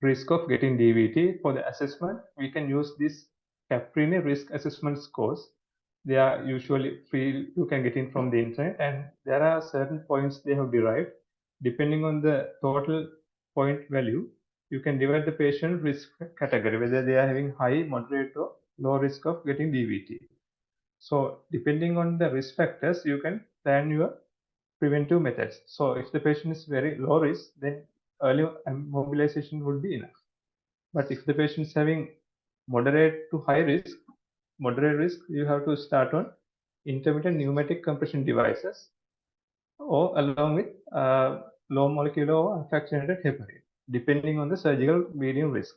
S7: risk of getting DVT. For the assessment, we can use this Caprini risk assessment scores. They are usually free, you can get in from the internet, and there are certain points they have derived. Depending on the total point value, you can divide the patient risk category, whether they are having high, moderate, or low risk of getting DVT. So depending on the risk factors, you can plan your preventive methods. So if the patient is very low risk, then early mobilization would be enough. But if the patient is having moderate to high risk, you have to start on intermittent pneumatic compression devices or along with low molecular or unfractionated heparin, depending on the surgical bleeding risk.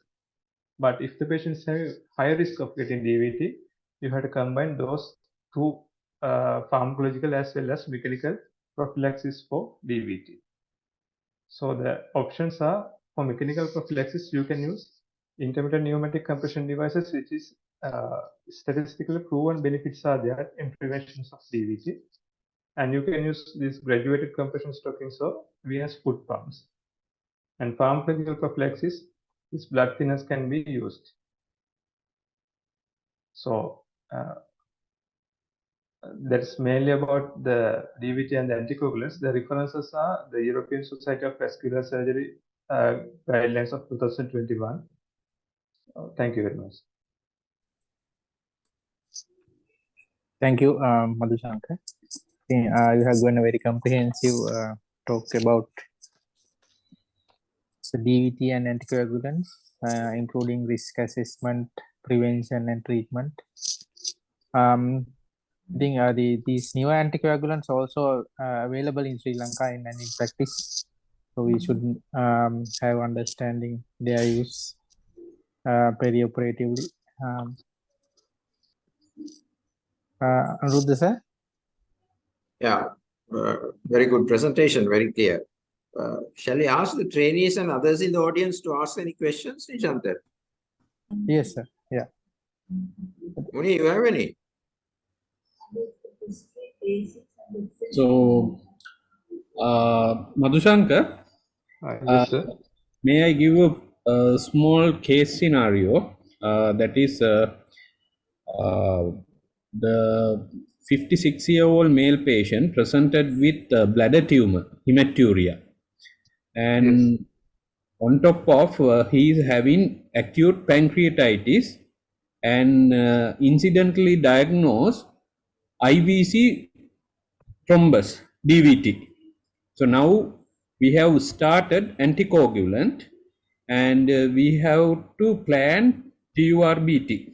S7: But if the patient is having high risk of getting DVT, you have to combine those two pharmacological as well as mechanical prophylaxis for DVT. So the options are, for mechanical prophylaxis, you can use intermittent pneumatic compression devices, which is statistically proven benefits are there in prevention of DVT. And you can use these graduated compression stockings or venous foot pumps. And pharmacological prophylaxis, these blood thinners can be used. So that's mainly about the DVT and the anticoagulants. The references are the European Society of Vascular Surgery guidelines of 2021. Thank you very much.
S1: Thank you, Madhushankar. You have given a very comprehensive talk about the DVT and anticoagulants, including risk assessment, prevention, and treatment. I think these new anticoagulants also available in Sri Lanka in practice. So we should have understanding their use perioperatively. Anuruddha sir?
S2: Yeah, very good presentation, very clear. Shall we ask the trainees and others in the audience to ask any questions, Nishantan?
S1: Yes, sir. Yeah.
S2: Muni, you have any?
S8: So, Madhushankar,
S7: Yes, sir.
S8: may I give a small case scenario? That is the 56-year-old male patient presented with bladder tumor, hematuria. And
S7: Yes.
S8: on top of he is having acute pancreatitis and incidentally diagnosed IVC thrombus, DVT. So now we have started anticoagulant and we have to plan TURBT.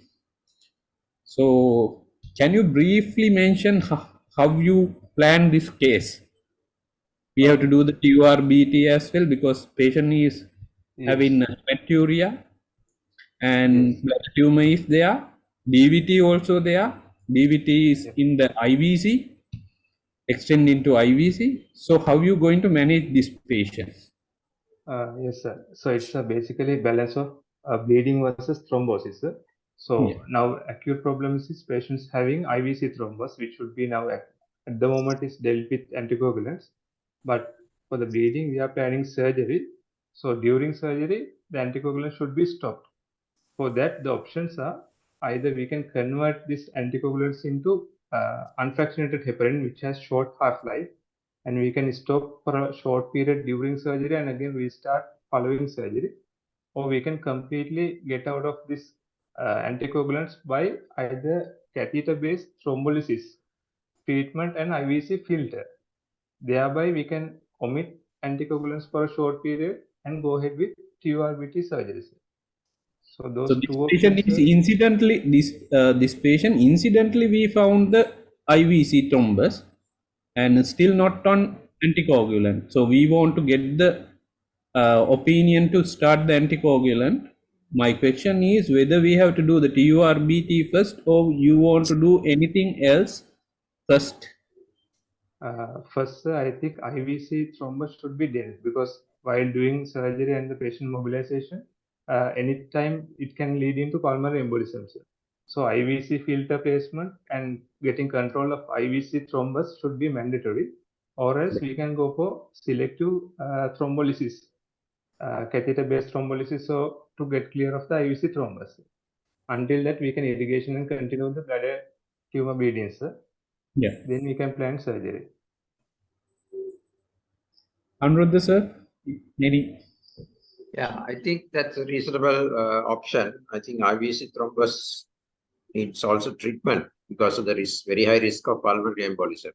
S8: So can you briefly mention how you plan this case? We have to do the TURBT as well because patient is having hematuria and bladder tumor is there, DVT also there. DVT is in the IVC, extend into IVC. So how you going to manage this patient?
S7: Yes, sir. So it's basically balance of bleeding versus thrombosis, sir. So now acute problem is patients having IVC thrombus, which should be now at the moment is dealt with anticoagulants. But for the bleeding, we are planning surgery. So during surgery, the anticoagulant should be stopped. For that, the options are either we can convert these anticoagulants into unfractionated heparin, which has short half-life, and we can stop for a short period during surgery and again restart following surgery. Or we can completely get out of this anticoagulants by either catheter-based thrombolysis treatment and IVC filter. Thereby, we can omit anticoagulants for a short period and go ahead with TURBT surgery. So those
S8: this
S7: two
S8: patient
S7: options,
S8: is incidentally this patient incidentally we found the IVC thrombus and still not on anticoagulant. So we want to get the opinion to start the anticoagulant. My question is whether we have to do the TURBT first or you want to do anything else first?
S7: First, I think IVC thrombus should be dealt because while doing surgery and the patient mobilization, anytime it can lead into pulmonary embolism. So IVC filter placement and getting control of IVC thrombus should be mandatory, or else we can go for selective thrombolysis, catheter-based thrombolysis, so to get clear of the IVC thrombus. Until that, we can irrigation and continue the bladder tumor bleeding, sir.
S8: Yeah.
S7: Then we can plan surgery.
S8: Anuruddha sir, any?
S2: Yeah, I think that's a reasonable option. I think IVC thrombus needs also treatment because of the risk, very high risk of pulmonary embolism.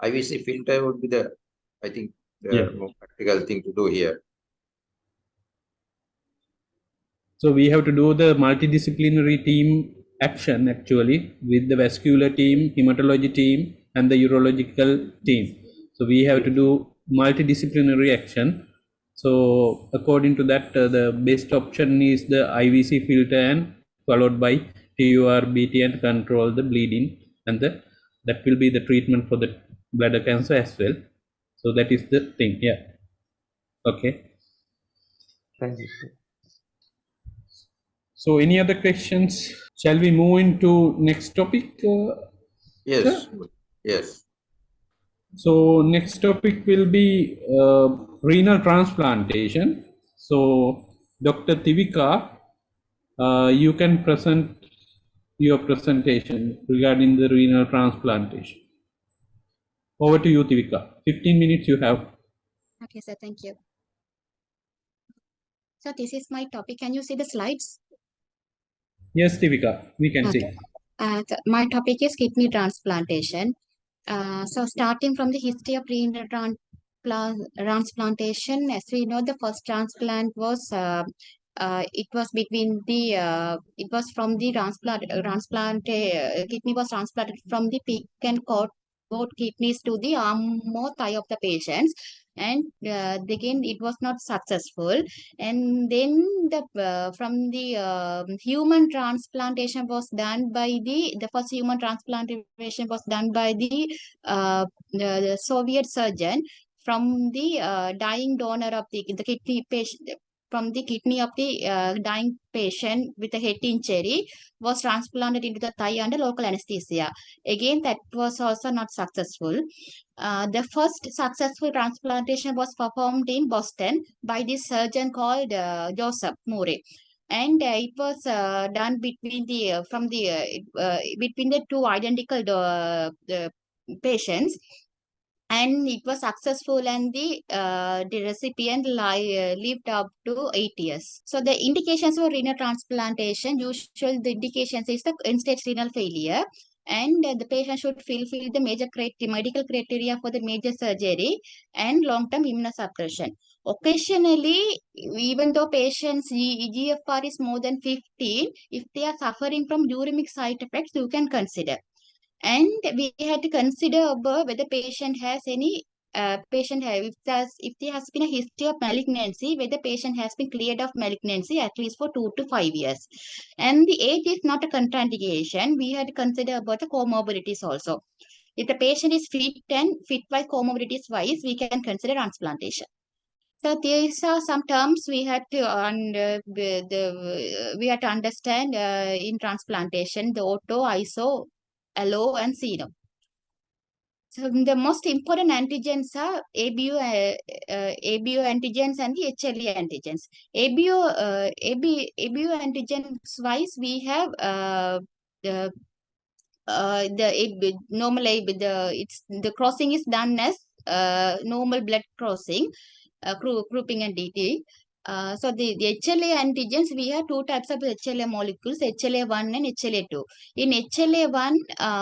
S2: IVC filter would be the, I think, the more practical thing to do here.
S8: So we have to do the multidisciplinary team action actually with the vascular team, hematology team, and the urological team. So we have to do multidisciplinary action. So according to that, the best option is the IVC filter and followed by TURBT and control the bleeding, and that will be the treatment for the bladder cancer as well. So that is the thing. Yeah. Okay.
S7: Thank you.
S8: So any other questions? Shall we move into next topic?
S2: Yes.
S8: Sir?
S2: Yes.
S8: So next topic will be renal transplantation. So Dr. Tivika, you can present your presentation regarding the renal transplantation. Over to you, Tivika. 15 minutes you have.
S4: Okay, sir. Thank you. So this is my topic. Can you see the slides?
S8: Yes, Tivika, we can see.
S4: My topic is kidney transplantation. So starting from the history of renal transplantation, as we know, the first transplant was it was from the kidney was transplanted from the pig and goat kidneys to the arm or thigh of the patients, and again it was not successful. And then from the human transplantation was done by the first human transplantation was done by the Soviet surgeon from the dying donor of the kidney patient. From the kidney of the dying patient with a head injury was transplanted into the thigh under local anesthesia. Again, that was also not successful. The first successful transplantation was performed in Boston by this surgeon called Joseph Murray, and it was done between the two identical patients, and it was successful, and the recipient lived up to 8 years. So the indications for renal transplantation, the indications is the end-stage renal failure, and the patient should fulfill the medical criteria for the major surgery and long-term immunosuppression. Occasionally, even though patients' EGFR is more than 15, if they are suffering from uremic side effects, you can consider. And we had to consider above whether patient has any if there has been a history of malignancy, whether patient has been cleared of malignancy at least for 2 to 5 years. And the age is not a contraindication. We had to consider about the comorbidities also. If the patient is fit and fit by comorbidities wise, we can consider transplantation. So these are some terms we had to understand in transplantation: the auto, iso, allo, and seno. So the most important antigens are ABO antigens and the HLA antigens. ABO antigens wise, we have the crossing is done as normal blood crossing, grouping and DT. So the HLA antigens, we have two types of HLA molecules, HLA1 and HLA2. In HLA1,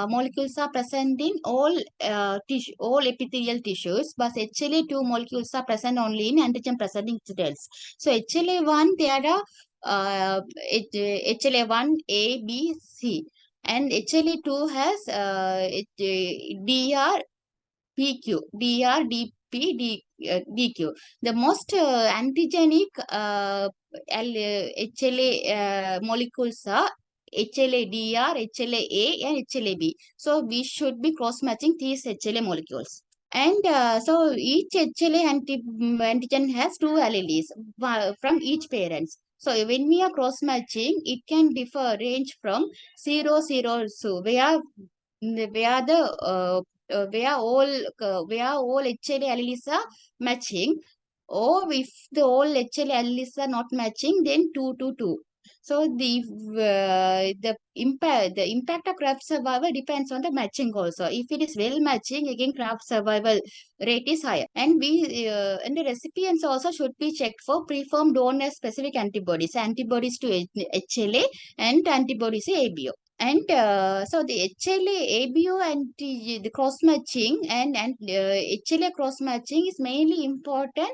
S4: molecules are present in all epithelial tissues, but HLA2 molecules are present only in antigen presenting cells. So HLA1, there are HLA1, A, B, C. And HLA2 has DR, PQ, DR, DP, DQ. The most antigenic HLA molecules are HLA-DR, HLA-A, and HLA-B. So we should be cross-matching these HLA molecules. And so each HLA antigen has two alleles from each parent. So when we are cross-matching, it can range from 0, 0, so where all HLA alleles are matching, or if the all HLA alleles are not matching, then 2 to 2. So the impact of craft survival depends on the matching also. If it is well matching, again craft survival rate is higher. And and the recipients also should be checked for preformed donor specific antibodies to HLA and antibodies to ABO. And so the HLA ABO and the cross matching and HLA cross matching is mainly important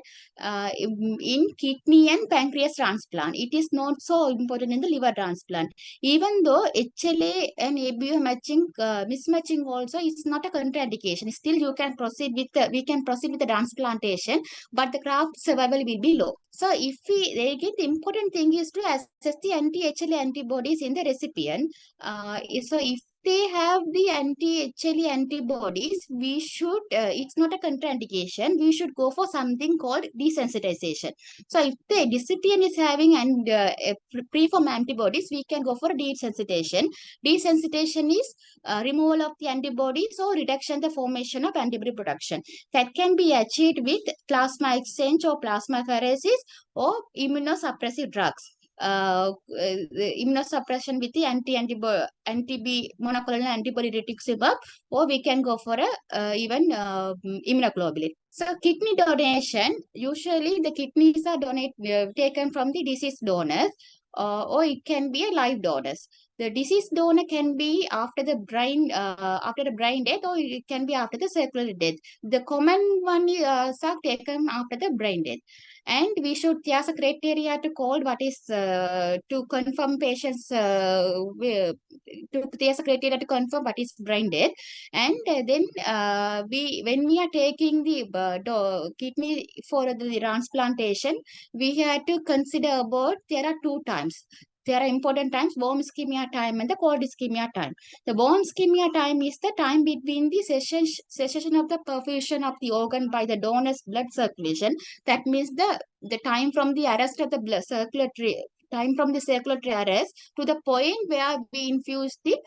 S4: in kidney and pancreas transplant. It is not so important in the liver transplant. Even though HLA and ABO matching mismatching also is not a contraindication. Still, we can proceed with the transplantation, but the graft survival will be low. So if again, the important thing is to assess the anti-HLA antibodies in the recipient. So if they have the anti-HLA antibodies, we should, it's not a contraindication, we should go for something called desensitization. So if the recipient is having preformed antibodies, we can go for desensitization. Desensitization is removal of the antibodies or reduction the formation of antibody production. That can be achieved with plasma exchange or plasmapheresis or immunosuppressive drugs. Immunosuppression with the anti-B monoclonal antibody rituximab, or we can go for even immunoglobulin. So kidney donation, usually the kidneys are taken from the deceased donors, or it can be a live donors. The deceased donor can be after the brain death, or it can be after the circulatory death. The common one are taken after the brain death. And we should, there's a criteria to call what is to confirm patients. There's a criteria to confirm what is brain death. And then when we are taking the kidney for the transplantation, we have to consider about there are two times. There are important times, warm ischemia time and the cold ischemia time. The warm ischemia time is the time between the cessation of the perfusion of the organ by the donor's blood circulation. That means the time from the arrest of the blood circulatory arrest to the point where we infuse the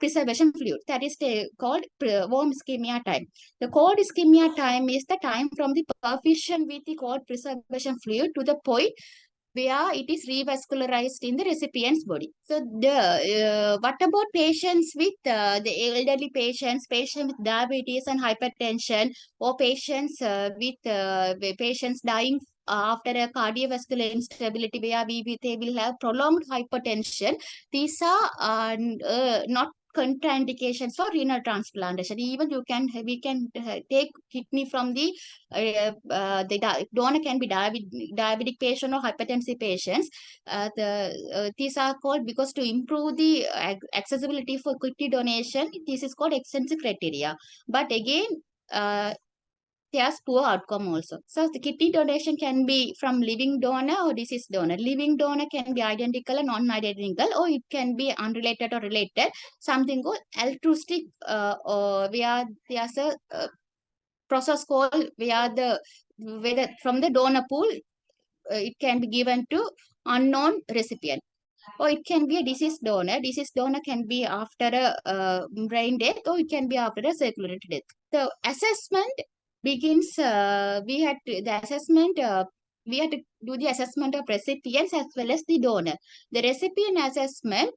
S4: preservation fluid. That is called warm ischemia time. The cold ischemia time is the time from the perfusion with the cold preservation fluid to the point where it is revascularized in the recipient's body. So what about patients with the elderly patients with diabetes and hypertension, or patients patients dying after a cardiovascular instability where they will have prolonged hypertension? These are not contraindications for renal transplantation. Even we can take kidney from the donor can be diabetic patient or hypertensive patients. These are called, because to improve the accessibility for kidney donation, this is called extensive criteria. But again, there's poor outcome also. So the kidney donation can be from living donor or deceased donor. Living donor can be identical and non-identical, or it can be unrelated or related. Something called altruistic, where there's a process called whether from the donor pool it can be given to unknown recipient. Or it can be a deceased donor. Deceased donor can be after a brain death, or it can be after a circulatory death. The assessment begins, we had to do the assessment of recipients as well as the donor. The recipient assessment,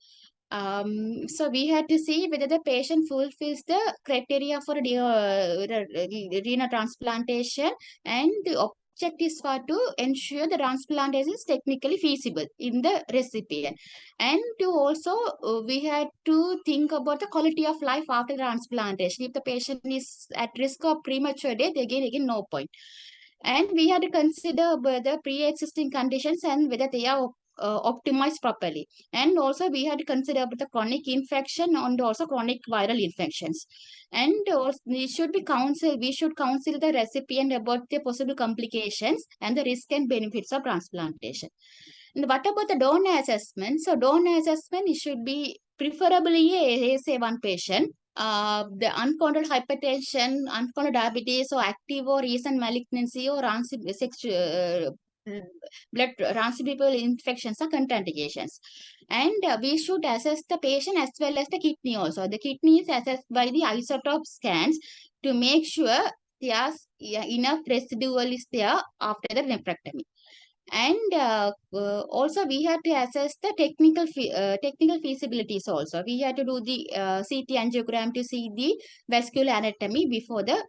S4: so we had to see whether the patient fulfills the criteria for renal transplantation, and the objectives were to ensure the transplantation is technically feasible in the recipient. And to also, we had to think about the quality of life after transplantation. If the patient is at risk of premature death, again, no point. And we had to consider the pre-existing conditions and whether they are optimized properly. And also we had to consider about the chronic infection and also chronic viral infections. And also we should counsel the recipient about the possible complications and the risk and benefits of transplantation. And what about the donor assessment? So donor assessment, it should be preferably a ASA1 patient. The uncontrolled hypertension, uncontrolled diabetes, or active or recent malignancy or blood transmissible infections are contraindications. And we should assess the patient as well as the kidney also. The kidney is assessed by the isotope scans to make sure there's enough residual is there after the nephrectomy. And also we had to assess the technical feasibilities also. We had to do the CT angiogram to see the vascular anatomy before the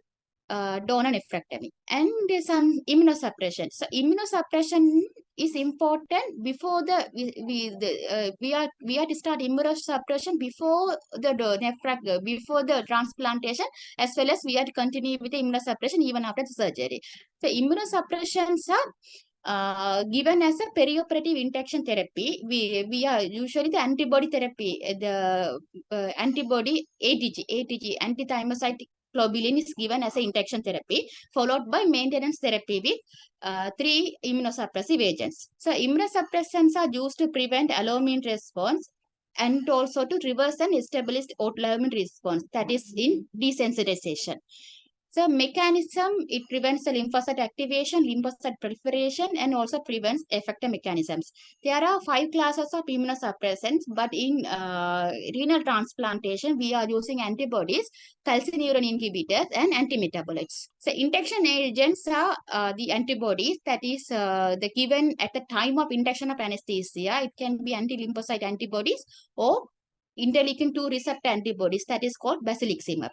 S4: donor nephrectomy, and some immunosuppression. So immunosuppression is important before the we are to start immunosuppression before the before the transplantation, as well as we are to continue with the immunosuppression even after the surgery. So immunosuppressions are given as a perioperative induction therapy. We are usually the antibody therapy, the antibody ATG antithymocyte globulin is given as an induction therapy, followed by maintenance therapy with 3 immunosuppressive agents. So immunosuppressants are used to prevent alloimmune response and also to reverse an established autoimmune response, that is in desensitization. So mechanism, it prevents the lymphocyte activation, lymphocyte proliferation, and also prevents effector mechanisms. There are 5 classes of immunosuppressants, but in renal transplantation, we are using antibodies, calcineurin inhibitors, and antimetabolites. So induction agents are the antibodies, that is the given at the time of induction of anesthesia. It can be anti-lymphocyte antibodies or interleukin-2 receptor antibodies, that is called basiliximab.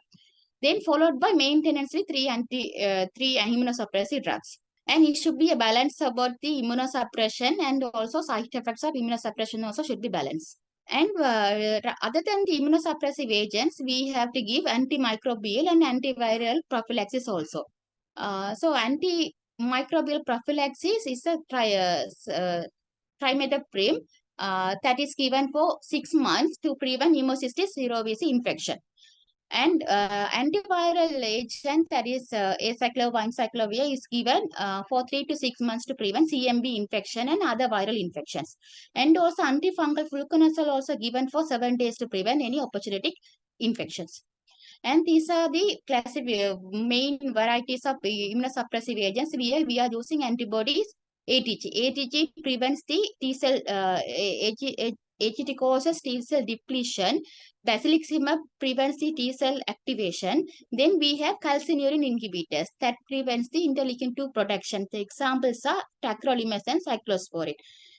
S4: Then followed by maintenance with 3 immunosuppressive drugs. And it should be a balance about the immunosuppression, and also side effects of immunosuppression also should be balanced. And other than the immunosuppressive agents, we have to give antimicrobial and antiviral prophylaxis also. So antimicrobial prophylaxis is a trimethoprim that is given for 6 months to prevent Pneumocystis cerevisiae infection. And antiviral agent, that is acyclovir is given for 3 to 6 months to prevent CMV infection and other viral infections. And also antifungal fluconazole also given for 7 days to prevent any opportunistic infections. And these are the main varieties of immunosuppressive agents. We are using antibodies. ATG prevents the T cell AGT causes T cell depletion. Basiliximab prevents the T cell activation. Then we have calcineurin inhibitors that prevents the interleukin-2 production. The examples are tacrolimus and cyclosporine.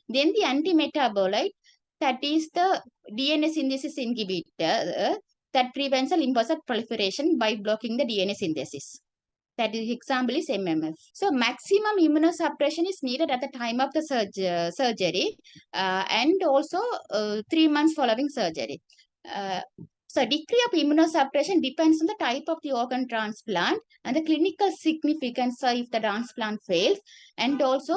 S4: Then the antimetabolite, that is the DNA synthesis inhibitor that prevents a lymphocyte proliferation by blocking the DNA synthesis. That is, example is MMF. So maximum immunosuppression is needed at the time of the surgery and also 3 months following surgery. So degree of immunosuppression depends on the type of the organ transplant and the clinical significance if the transplant fails, and also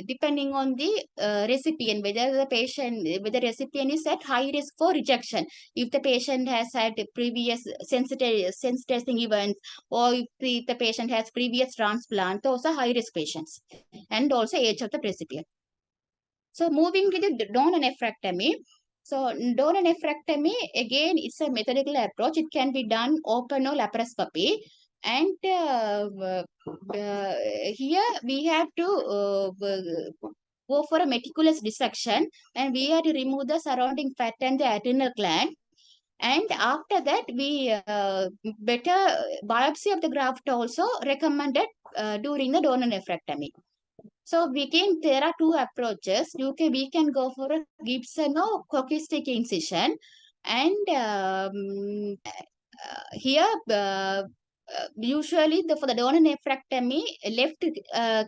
S4: depending on the recipient, whether the recipient is at high risk for rejection, if the patient has had previous sensitizing events, or if the patient has previous transplant, those are high risk patients, and also age of the recipient. So moving to the donor nephrectomy. So donor nephrectomy, again, it's a methodical approach. It can be done open or laparoscopy. And here we have to go for a meticulous dissection, and we have to remove the surrounding fat and the adrenal gland. And after that, we better biopsy of the graft also recommended during the donor nephrectomy. So there are 2 approaches. We can go for a Gibson or cochlear incision, and here usually for the donor nephrectomy, left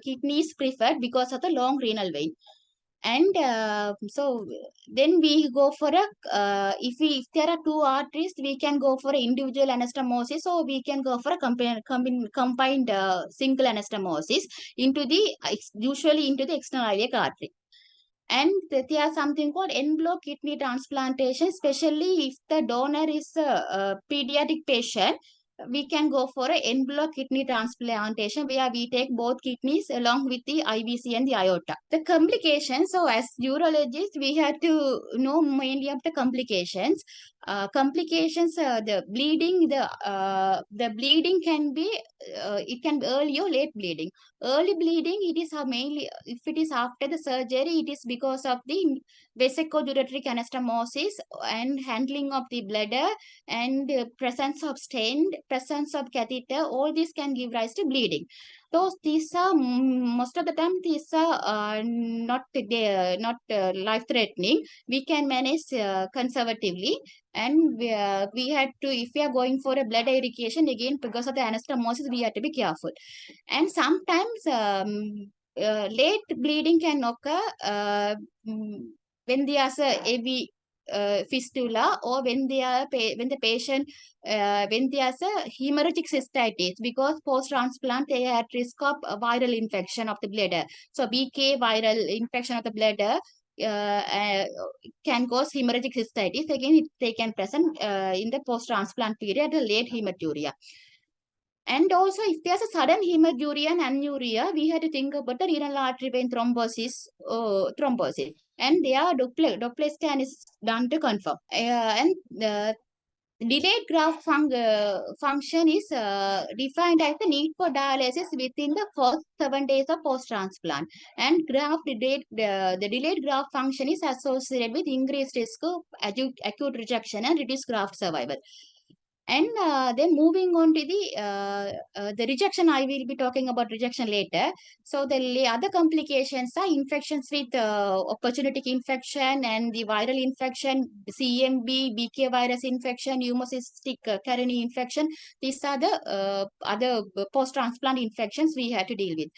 S4: kidney is preferred because of the long renal vein. And so then we go for a if there are 2 arteries, we can go for individual anastomosis, or we can go for a combined single anastomosis usually into the external iliac artery. And there is something called en bloc kidney transplantation, especially if the donor is a pediatric patient. we can go for an en bloc kidney transplantation where we take both kidneys along with the IVC and the aorta. The complications, so as urologists, we have to know mainly of the complications. The bleeding can be, it can be early or late bleeding. Early bleeding, it is mainly, if it is after the surgery, it is because of the vesico-ureteric anastomosis and handling of the bladder and presence of stent, presence of catheter, all these can give rise to bleeding. So these are most of the time these are not life-threatening. We can manage conservatively, and we had to, if we are going for a bladder irrigation, again because of the anastomosis, we have to be careful. And sometimes late bleeding can occur when there's a heavy fistula, or when the patient when there's a hemorrhagic cystitis, because post transplant they are at risk of viral infection of the bladder. So BK viral infection of the bladder can cause hemorrhagic cystitis. Again, they can present in the post transplant period, the late hematuria. And also, if there's a sudden hematuria and anuria, we had to think about the renal artery vein thrombosis. And there, Doppler scan is done to confirm. And delayed graft function is defined as the need for dialysis within the first 7 days of post-transplant. And the delayed graft function is associated with increased risk of acute rejection and reduced graft survival. And then moving on to the rejection, I will be talking about rejection later. So the other complications are infections with opportunistic infection and the viral infection, CMV, BK virus infection, pneumocystic carinae infection. These are the other post-transplant infections we had to deal with.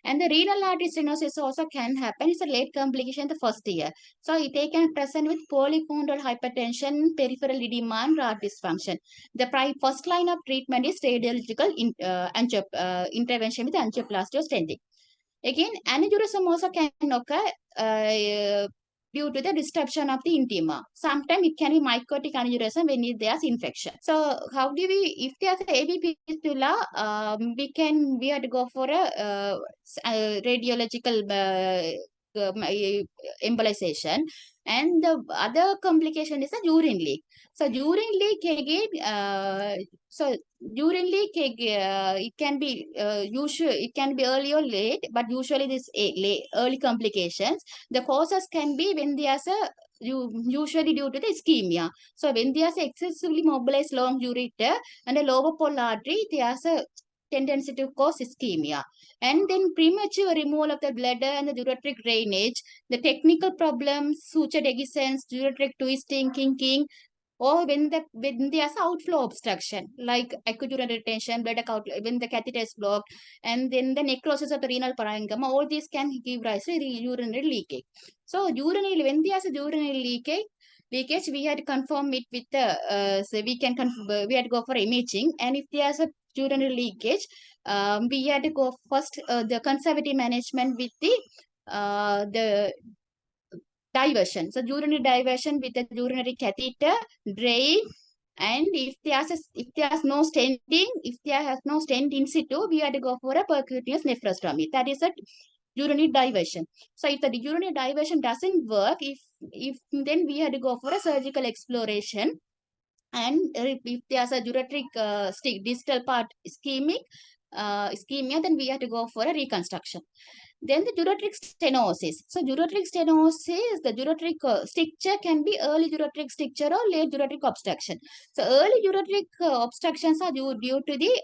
S4: And the renal artery stenosis also can happen. It's a late complication the first year. So it can present with polychondral hypertension, peripheral edema, and heart dysfunction. The first line of treatment is radiological intervention with angioplasty or stenting. Again, aneurysm also can occur due to the disruption of the intima. Sometimes it can be mycotic aneurysm when there's infection. So how do we, if there's a AV fistula, we have to go for a radiological embolization. And the other complication is a urine leak. So urine leak again, it can be it can be early or late, but usually this early complications. The causes can be when there's usually due to the ischemia. So when there's excessively mobilized long ureter and a lower pole artery, there's a tendency to cause ischemia. And then premature removal of the bladder and the ureteric drainage, the technical problems, suture dehiscence, ureteric twisting, kinking, or when there's outflow obstruction, like acute urinary retention, bladder outflow, when the catheter is blocked, and then the necrosis of the renal parenchyma, all these can give rise to urinary leakage. So when there's a urinary leakage, we had to confirm it with the, we had to go for imaging. And if there's a urinary leakage, we had to go first the conservative management with the diversion. So urinary diversion with the urinary catheter, drain, and if there's no stenting, if there has no stent in situ, we had to go for a percutaneous nephrostomy. That is a urinary diversion. So if the urinary diversion doesn't work, if then we had to go for a surgical exploration. And if there's a ureteric distal part ischemia, then we have to go for a reconstruction. Then the ureteric stenosis. So ureteric stenosis, the ureteric stricture can be early ureteric stricture or late ureteric obstruction. So early ureteric obstructions are due to the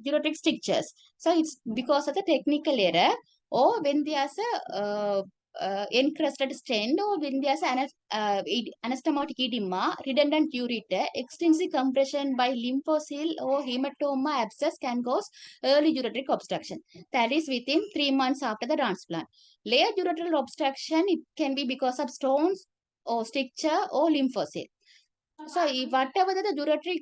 S4: ureteric strictures. So it's because of the technical error, or when there's a encrusted stent, or when there's anastomotic edema, redundant ureter, extensive compression by lymphocyl or hematoma abscess can cause early ureteric obstruction. That is within 3 months after the transplant. Late ureteral obstruction, it can be because of stones or stricture or lymphocyte. So whatever the ureteric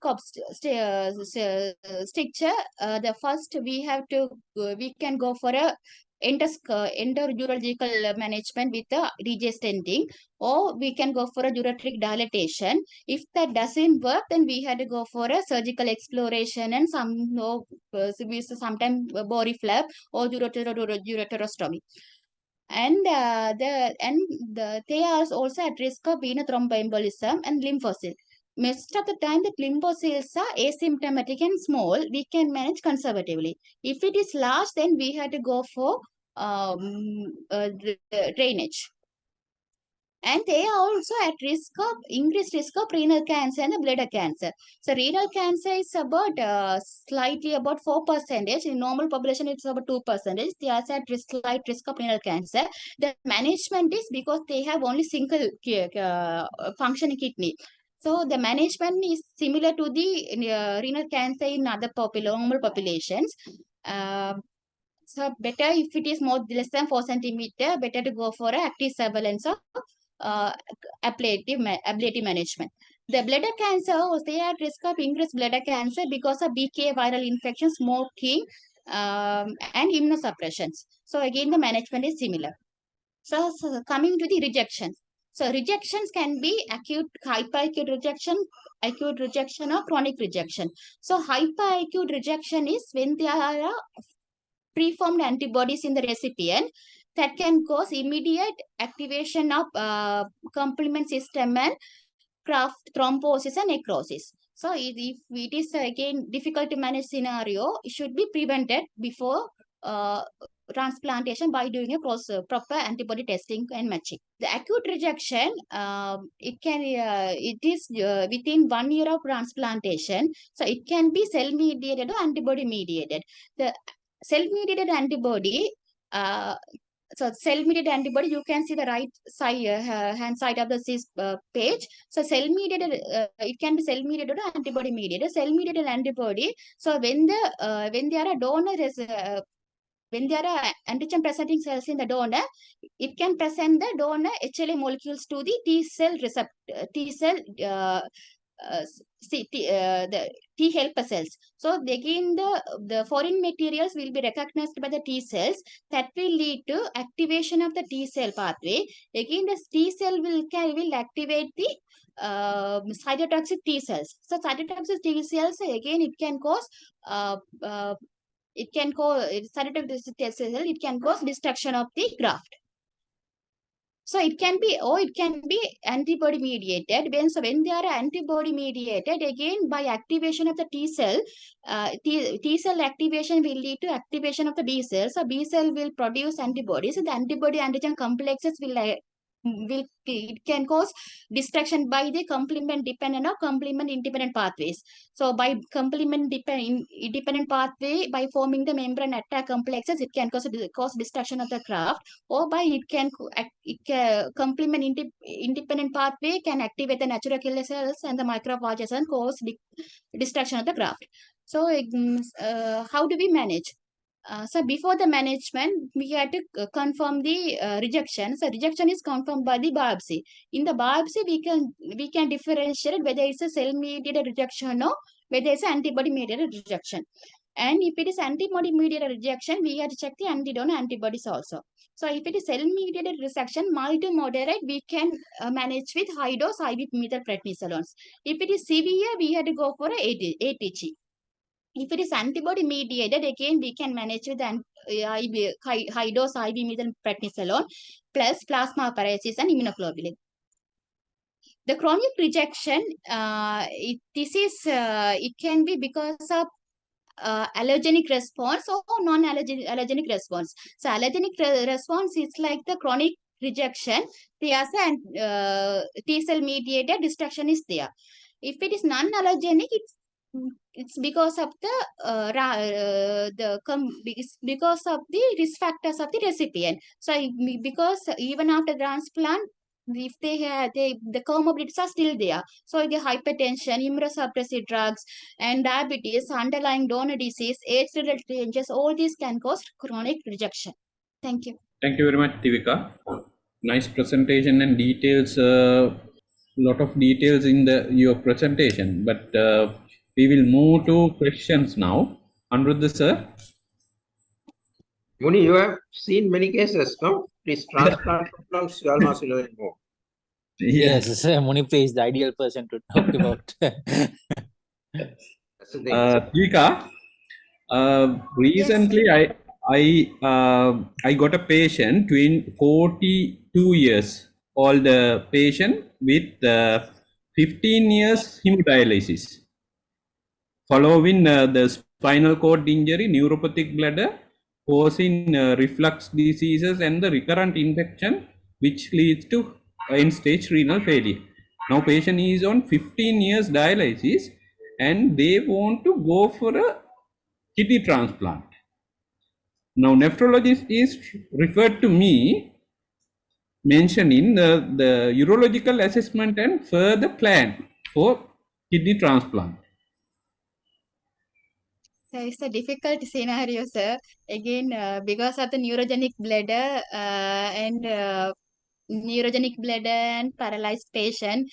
S4: stricture, the first we can go for a endourological management with the DJ stenting, or we can go for a ureteric dilatation. If that doesn't work, then we had to go for a surgical exploration and sometimes body flap or ureterostomy. And they are also at risk of venous thromboembolism and lymphocyl. Most of the time, the lymphocyls are asymptomatic and small. We can manage conservatively. If it is large, then we had to go for drainage. And they are also at increased risk of renal cancer and bladder cancer. So renal cancer is about slightly about 4%. In normal population, it's about 2%. They are at slight risk of renal cancer. The management is because they have only single functioning kidney. So the management is similar to the renal cancer in other normal populations. So better if it is less than 4 centimeter, better to go for active surveillance of ablative management. The bladder cancer, they are at risk of increased bladder cancer because of BK viral infection, smoking, and immunosuppressions. So again, the management is similar. So coming to the rejections. So rejections can be acute, hyperacute rejection or chronic rejection. So hyperacute rejection is when there are preformed antibodies in the recipient that can cause immediate activation of complement system and graft thrombosis and necrosis. So if it is again difficult to manage scenario, it should be prevented before transplantation by doing a proper antibody testing and matching. The acute rejection, it is within 1 year of transplantation. So it can be cell mediated or antibody mediated. The cell-mediated antibody, so cell-mediated antibody, you can see the right side, hand side of the page. So cell-mediated, it can be cell-mediated or antibody-mediated. Cell-mediated antibody, so when there are when there are antigen presenting cells in the donor, it can present the donor HLA molecules to the T cell the T helper cells. So again, the foreign materials will be recognized by the T cells. That will lead to activation of the T cell pathway. Again, the T cell will activate the cytotoxic T cells. So cytotoxic T cells, again, it can cause cytotoxic T cell, it can cause destruction of the graft. So it can be antibody mediated. When they are antibody mediated, again by activation of the T cell, T cell activation will lead to activation of the B cell. So B cell will produce antibodies. So the antibody antigen complexes it can cause destruction by the complement dependent or complement independent pathways. So by complement independent pathway, by forming the membrane attack complexes, it can cause destruction of the graft, or by complement independent pathway can activate the natural killer cells and the macrophages and cause destruction of the graft. So how do we manage? So before the management, we had to confirm the rejection. So rejection is confirmed by the biopsy. In the biopsy, we can differentiate whether it's a cell-mediated rejection or whether it's an antibody-mediated rejection. And if it is antibody-mediated rejection, we have to check the antidonor antibodies also. So if it is cell-mediated rejection, mild to moderate, we can manage with high-dose IV methylprednisolone. If it is severe, we have to go for ATG. If it is antibody mediated, again we can manage with high dose IV methylprednisolone plus plasmapheresis and immunoglobulin. The chronic rejection, it can be because of allergenic response or non-allergenic response. So allergenic response is like the chronic rejection. There's T cell mediated destruction is there. If it is non-allergenic, it's because of because of the risk factors of the recipient. So because even after transplant, if the comorbidities are still there, so the hypertension, immunosuppressive drugs, and diabetes, underlying donor disease, age-related changes, all these can cause chronic rejection. Thank you.
S8: Thank you very much, Divika. Nice presentation and details. Lot of details in your presentation, but we will move to questions now. Anuruddha sir.
S2: Muni, you have seen many cases, no? These transplant problems, you almost know more.
S8: Yeah.
S1: Yes, Munipri is the ideal person to talk about.
S2: That's the thing.
S8: Vika, recently I got a patient, 42 years old patient with 15 years hemodialysis. Following the spinal cord injury, neuropathic bladder, causing reflux diseases and the recurrent infection, which leads to end-stage renal failure. Now patient is on 15 years dialysis and they want to go for a kidney transplant. Now nephrologist is referred to me mentioning the urological assessment and further plan for kidney transplant.
S4: So it's a difficult scenario, sir. Again, because of the neurogenic bladder and paralyzed patient,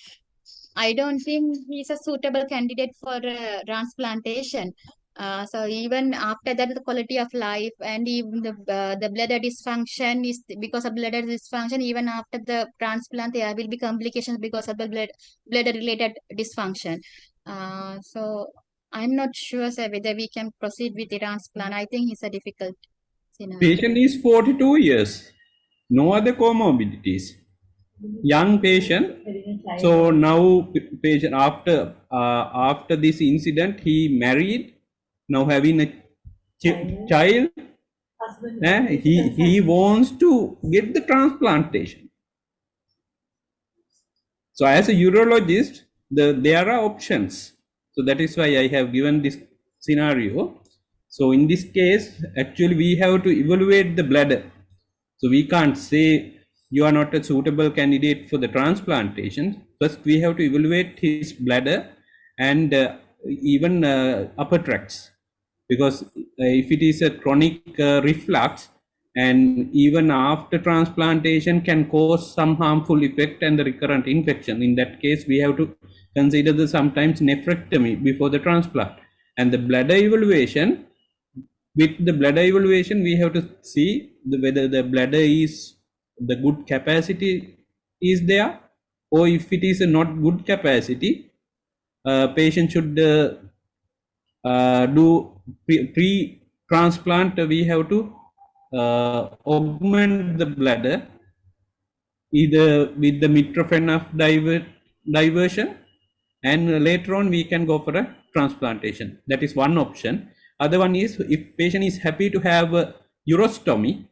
S4: I don't think he's a suitable candidate for transplantation. So even after that, the quality of life and even the bladder dysfunction is because of bladder dysfunction. Even after the transplant, there will be complications because of the bladder related dysfunction. So I'm not sure, sir, whether we can proceed with the transplant. I think it's a difficult scenario.
S8: Patient is 42 years, no other comorbidities. Young patient. So now patient after this incident, he married, now having a child. He wants to get the transplantation. So as a urologist, there are options. So that is why I have given this scenario. So in this case, actually we have to evaluate the bladder. So we can't say you are not a suitable candidate for the transplantation. First, we have to evaluate his bladder and even upper tracts, because if it is a chronic reflux and even after transplantation can cause some harmful effect and the recurrent infection, in that case we have to consider the sometimes nephrectomy before the transplant. And the bladder evaluation, with the bladder evaluation we have to see whether the bladder is the good capacity is there, or if it is a not good capacity, patient should do pre-transplant. We have to augment the bladder either with the mitrofenaf diversion, and later on we can go for a transplantation. That is one option. Other one is, if patient is happy to have a urostomy,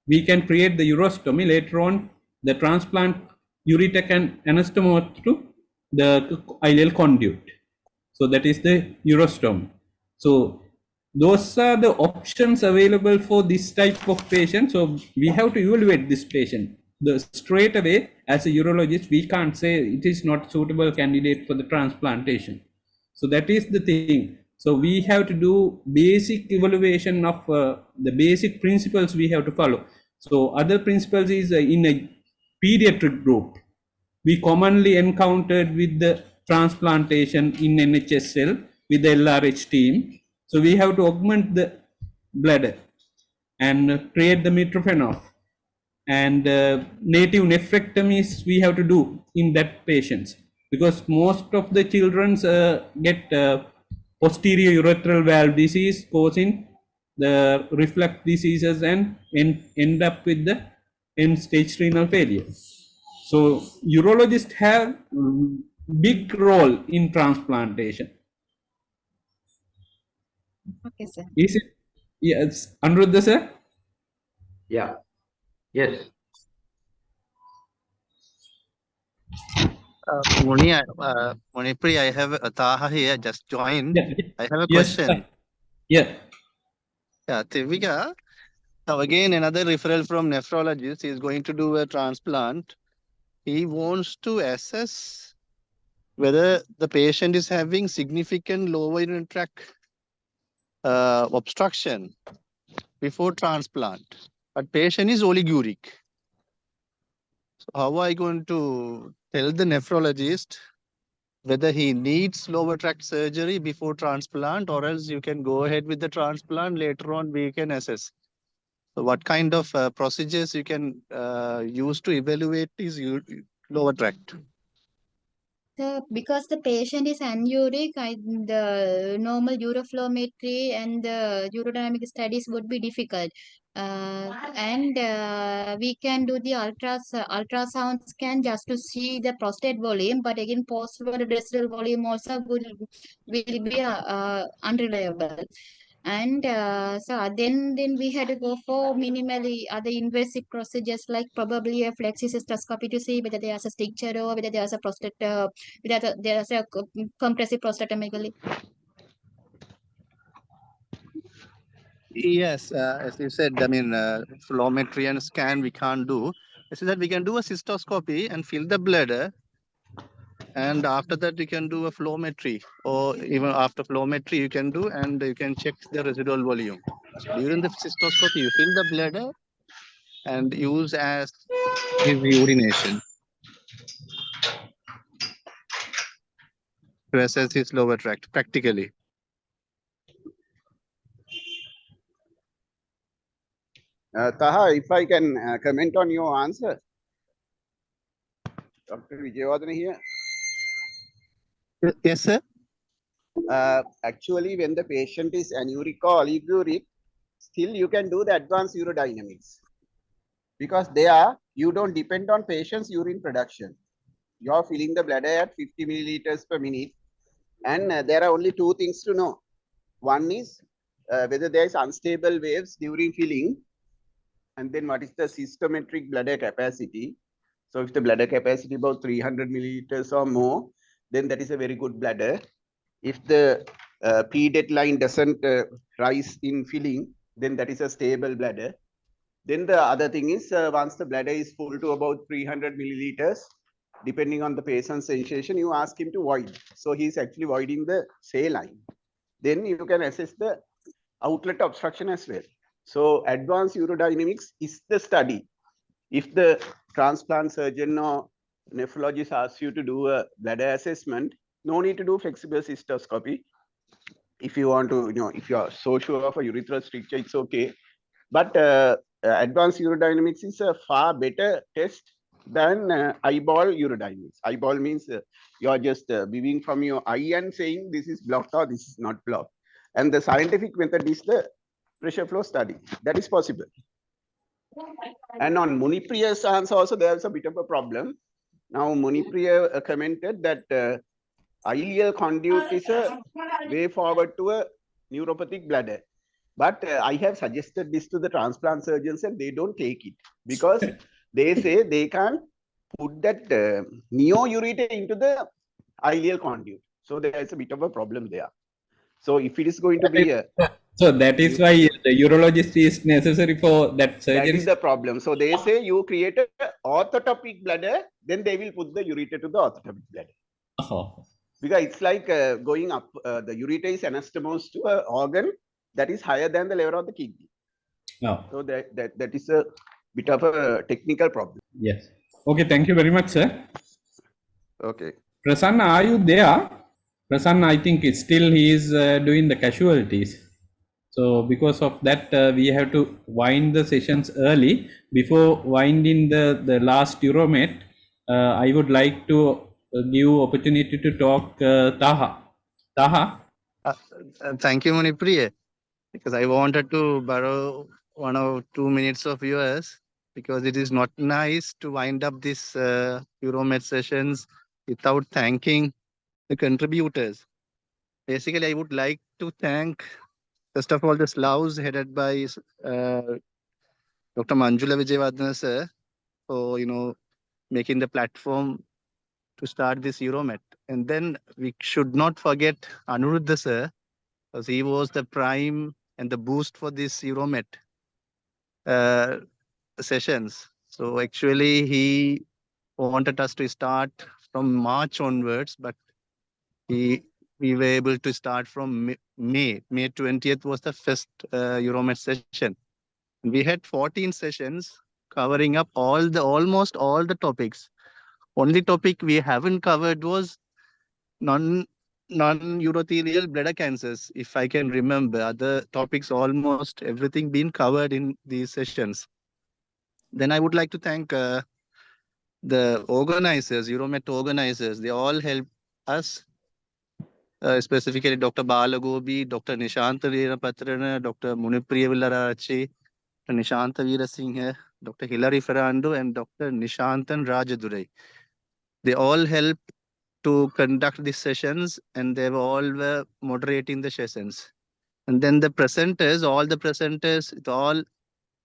S8: we can create the urostomy. Later on the transplant uretec and anastomosis to the ileal conduit. So that is the urostomy. So those are the options available for this type of patient. So we have to evaluate this patient. Straight away, as a urologist, we can't say it is not suitable candidate for the transplantation. So that is the thing. So we have to do basic evaluation of the basic principles we have to follow. So other principles is in a pediatric group, we commonly encountered with the transplantation in NHSL with the LRH team. So we have to augment the bladder and create the mitrofenol, and native nephrectomies we have to do in that patients, because most of the children get posterior urethral valve disease causing the reflux diseases and end up with the end stage renal failure. So urologists have big role in transplantation.
S4: Okay, sir.
S8: Is it? Yes, Anuruddha sir?
S2: Yeah. Yes.
S6: Monipri, I have Taha here, just joined.
S8: Yeah.
S6: I have a
S8: Yes.
S6: question.
S8: Yeah.
S6: Yeah, Tivika. Now again, another referral from nephrologist. He is going to do a transplant. He wants to assess whether the patient is having significant lower urinary tract obstruction before transplant. But patient is oliguric. So how are I going to tell the nephrologist whether he needs lower tract surgery before transplant, or else you can go ahead with the transplant, later on we can assess. So what kind of procedures you can use to evaluate his lower tract?
S4: So because the patient is anuric, the normal uroflowmetry and the urodynamic studies would be difficult. We can do the ultrasound scan just to see the prostate volume, but again, post-vesical volume also will be unreliable. And then we had to go for minimally other invasive procedures like probably a flexicystoscopy to see whether there's a stricture or whether there's a prostate, whether there's a compressive prostatomegaly.
S6: Yes, as you said, I mean, flowmetry and scan we can't do. So that we can do a cystoscopy and fill the bladder, and after that you can do a flowmetry, or even after flowmetry you can do, and you can check the residual volume. So during the cystoscopy, you fill the bladder and use as his urination to assess his lower tract practically.
S9: Taha, if I can comment on your answer. Dr. Vijayawardena here.
S6: Yes, sir.
S9: Actually, when the patient is anuric or oliguric, still you can do the advanced urodynamics. Because there, you don't depend on patient's urine production. You are filling the bladder at 50 milliliters per minute. And there are only two things to know. One is whether there is unstable waves during filling. And then what is the systometric bladder capacity? So if the bladder capacity about 300 milliliters or more, then that is a very good bladder. If the P-det line doesn't rise in filling, then that is a stable bladder. Then the other thing is once the bladder is full to about 300 milliliters, depending on the patient's sensation, you ask him to void. So he's actually voiding the say line. Then you can assess the outlet obstruction as well. So advanced urodynamics is the study. If the transplant surgeon or nephrologist asks you to do a bladder assessment, no need to do flexible cystoscopy. If you want to, if you are so sure of a urethral stricture, it's okay. But advanced urodynamics is a far better test than eyeball urodynamics. Eyeball means you are just viewing from your eye and saying this is blocked or this is not blocked. And the scientific method is the pressure flow study. That is possible. And on Munipriya's answer also, there's a bit of a problem. Now, Munipriya commented that ileal conduit is a way forward to a neuropathic bladder. But I have suggested this to the transplant surgeons and they don't take it because they say they can't put that neo-ureter into the ileal conduit. So there is a bit of a problem there. So if it is going to be a...
S8: So that is why the urologist is necessary for that surgery.
S9: That is the problem. So they say you create an orthotopic bladder, then they will put the ureter to the orthotopic bladder.
S8: Oh.
S9: Because it's like going up, the ureter is anastomosed to an organ that is higher than the level of the kidney.
S8: No.
S9: So that is a bit of a technical problem.
S8: Yes. Okay, thank you very much, sir.
S9: Okay.
S8: Prasanna, are you there? Prasanna, I think it's still he is doing the casualties. So because of that, we have to wind the sessions early. Before winding the last Uromet, I would like to give opportunity to talk Taha. Taha?
S6: Thank you, Munipriya, because I wanted to borrow 1 or 2 minutes of yours, because it is not nice to wind up this Uromet sessions without thanking the contributors. Basically, I would like to thank, first of all, the Slavs headed by Dr. Manjula Vijayawardena sir for, making the platform to start this Uromet. And then we should not forget Anuruddha sir, because he was the prime and the boost for this Uromet sessions. So actually, he wanted us to start from March onwards, but we were able to start from May. May 20th was the first Uromet session. We had 14 sessions covering up almost all the topics. Only topic we haven't covered was non-urothelial bladder cancers, if I can remember. Other topics, almost everything been covered in these sessions. Then I would like to thank the organizers, Uromet organizers. They all help us, specifically Dr. Balagobi, Dr. Nishanta Veerapatrana, Dr. Munipriya Villarachi, Dr. Nishanta Veerasinghe, Dr. Hilary Ferrando, and Dr. Nishantan Rajadurai. They all help to conduct these sessions, and they all were moderating the sessions. And then the presenters, all the presenters, it all,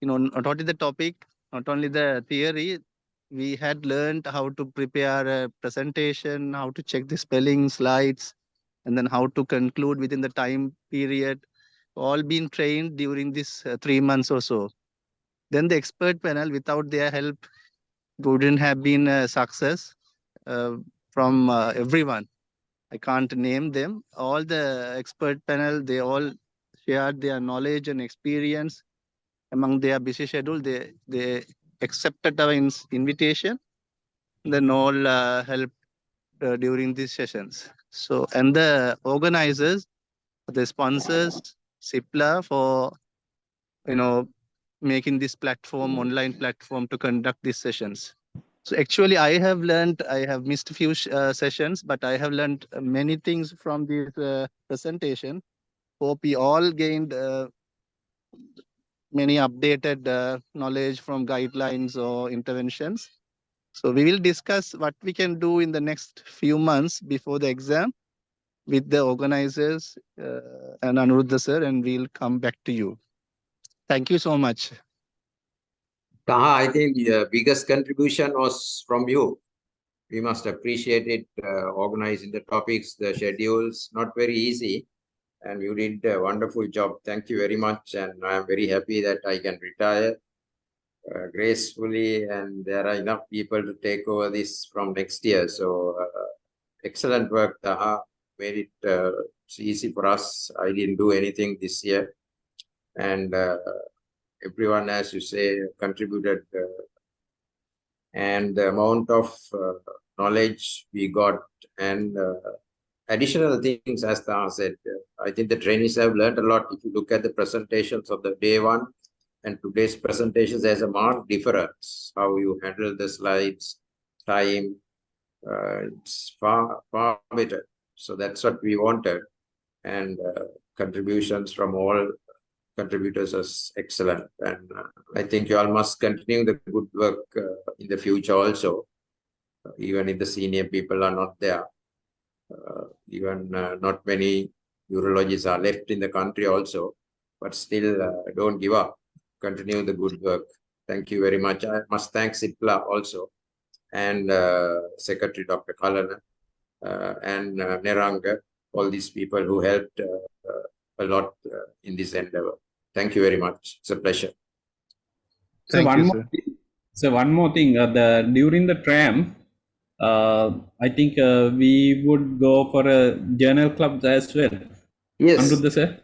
S6: not only the topic, not only the theory, we had learned how to prepare a presentation, how to check the spelling slides, and then how to conclude within the time period, all been trained during this 3 months or so. Then the expert panel, without their help, wouldn't have been a success from everyone. I can't name them. All the expert panel, they all shared their knowledge and experience among their busy schedule. They accepted our invitation, then all helped during these sessions. So, and the organizers, the sponsors, CIPLA, for making this platform, online platform, to conduct these sessions. So actually, I have missed a few sessions, but I have learned many things from this presentation. Hope we all gained many updated knowledge from guidelines or interventions. So we will discuss what we can do in the next few months before the exam with the organizers and Anuruddha sir, and we'll come back to you. Thank you so much.
S2: Taha, I think the biggest contribution was from you. We must appreciate it, organizing the topics, the schedules, not very easy. And you did a wonderful job. Thank you very much. And I'm very happy that I can retire gracefully, and there are enough people to take over this from next year. So excellent work, Taha. Made it easy for us. I didn't do anything this year. And everyone, as you say, contributed. And the amount of knowledge we got, and additional things, as Taha said, I think the trainees have learned a lot. If you look at the presentations of the day one and today's presentations, there's a marked difference. How you handle the slides, time, it's far better. So that's what we wanted. And contributions from all contributors is excellent. And I think you all must continue the good work in the future also, even if the senior people are not there. Even not many urologists are left in the country also, but still don't give up. Continue the good work. Thank you very much. I must thank CIPLA also, and Secretary Dr. Kalana and Neranga, all these people who helped a lot in this endeavor. Thank you very much. It's a pleasure.
S8: So one more thing. During the tram, I think we would go for a journal club as well.
S2: Yes.
S8: Anuruddha sir?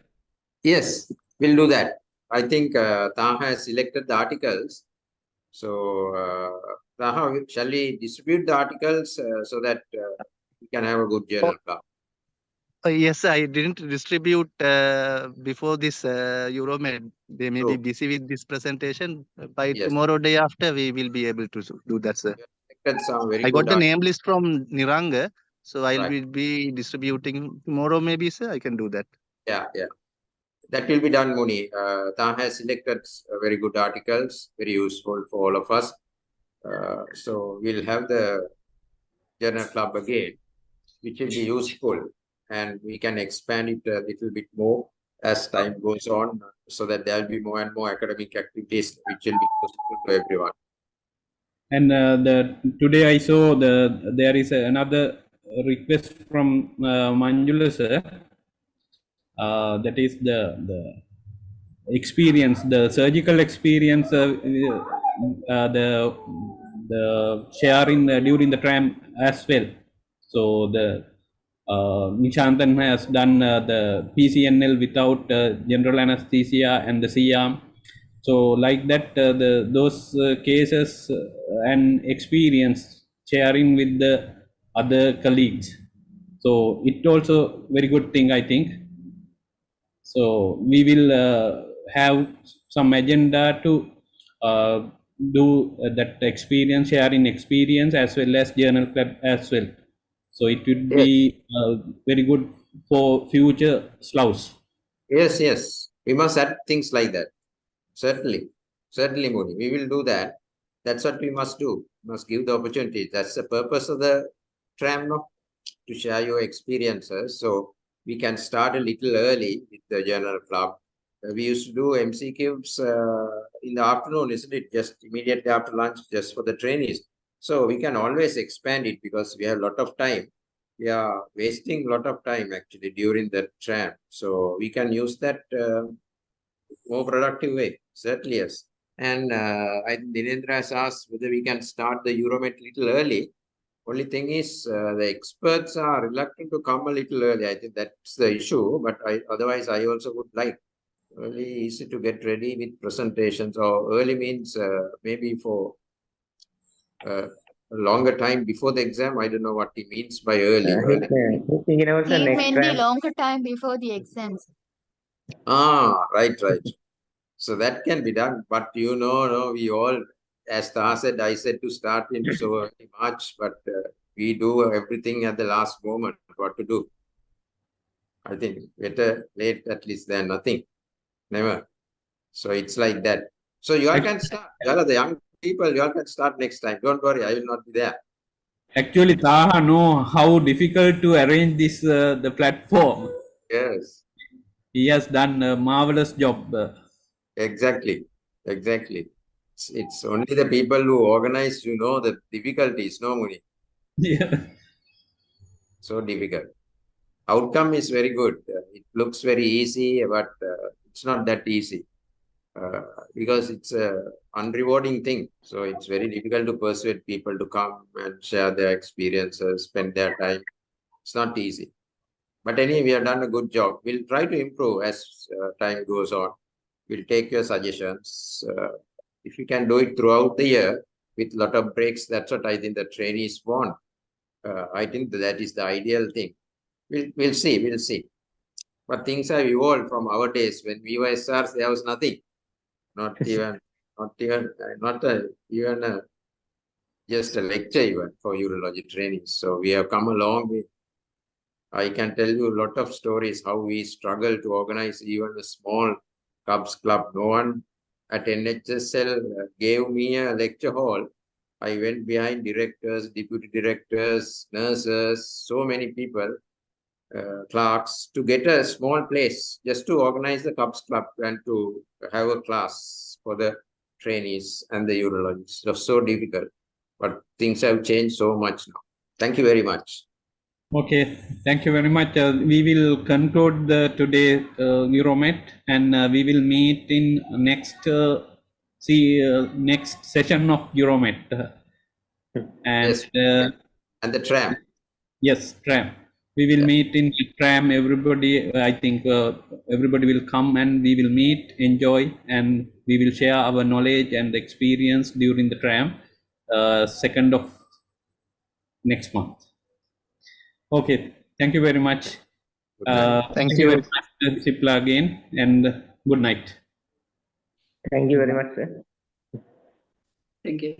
S2: Yes, we'll do that. I think Taha has selected the articles. So Taha, shall we distribute the articles so that we can have a good journal club?
S6: Yes, I didn't distribute before this Uromet. They may be busy with this presentation. By tomorrow, day after, we will be able to do that, sir. I got the name list from Niranga, so I will be distributing tomorrow, maybe, sir. I can do that.
S2: Yeah. That will be done, Muni. Taha has selected very good articles, very useful for all of us. So we'll have the journal club again, which will be useful. And we can expand it a little bit more as time goes on, so that there will be more and more academic activities which will be useful to everyone.
S8: And today I saw there is another request from Manjula sir. That is the experience, the surgical experience, the sharing during the tram as well. So the Nishantan has done the PCNL without general anesthesia and the C-arm. So like that, those cases and experience sharing with the other colleagues. So it also very good thing, I think. So we will have some agenda to do that experience, sharing experience as well as journal club as well. So it would
S2: Yes,
S8: be very good for future sloughs.
S2: yes, yes. We must add things like that. Certainly, certainly, Moni. We will do that. That's what we must do. We must give the opportunity. That's the purpose of the tram, no? To share your experiences. So we can start a little early with the journal club. We used to do MCQs in the afternoon, isn't it? Just immediately after lunch, just for the trainees. So we can always expand it because we have a lot of time. We are wasting a lot of time actually during the tram. So we can use that more productive way. Certainly, yes. And I think Dinendra has asked whether we can start the Uromet little early. Only thing is, the experts are reluctant to come a little early. I think that's the issue. But otherwise, I also would like early easy to get ready with presentations. Or early means maybe for a longer time before the exam. I don't know what he means by early. Early.
S10: He knows the
S4: He
S10: next
S4: meant the
S10: time.
S4: longer time before the exams.
S2: Ah, right, right. So that can be done. But no, we all, as Taha said, I said to start in so early March, but we do everything at the last moment. What to do? I think better late at least than nothing. Never. So it's like that. So you all can start. You all are the young people. You all can start next time. Don't worry. I will not be there.
S8: Actually, Taha know how difficult to arrange this the platform.
S2: Yes.
S8: He has done a marvelous job.
S2: Exactly. Exactly. It's only the people who organize, the difficulties, no Muni.
S8: Yeah.
S2: So difficult. Outcome is very good. It looks very easy, but it's not that easy because it's a unrewarding thing. So it's very difficult to persuade people to come and share their experiences, spend their time. It's not easy. But anyway, we have done a good job. We'll try to improve as time goes on. We'll take your suggestions. If you can do it throughout the year with a lot of breaks, that's what I think the trainees want. I think that is the ideal thing. We'll see. But things have evolved from our days. When we were SRs, there was nothing. Not even just a lecture even for urology training. So we have come a long way. I can tell you a lot of stories how we struggle to organize even a small Cubs club. No one at NHSL gave me a lecture hall. I went behind directors, deputy directors, nurses, so many people, clerks, to get a small place just to organize the Cubs club and to have a class for the trainees and the urologists. It was so difficult, but things have changed so much now. Thank you very much.
S8: Okay, thank you very much. We will conclude the today Uromet, and we will meet in next next session of Uromet. And
S2: Yes, and the tram.
S8: yes, tram. We will meet in tram. Everybody, I think everybody will come and we will meet, enjoy, and we will share our knowledge and experience during the tram. 2nd of next month. Okay, thank you very much.
S10: Thank
S8: You
S10: you.
S8: very much, Sipla, again, and good night.
S10: Thank you very much, sir.
S5: Thank you.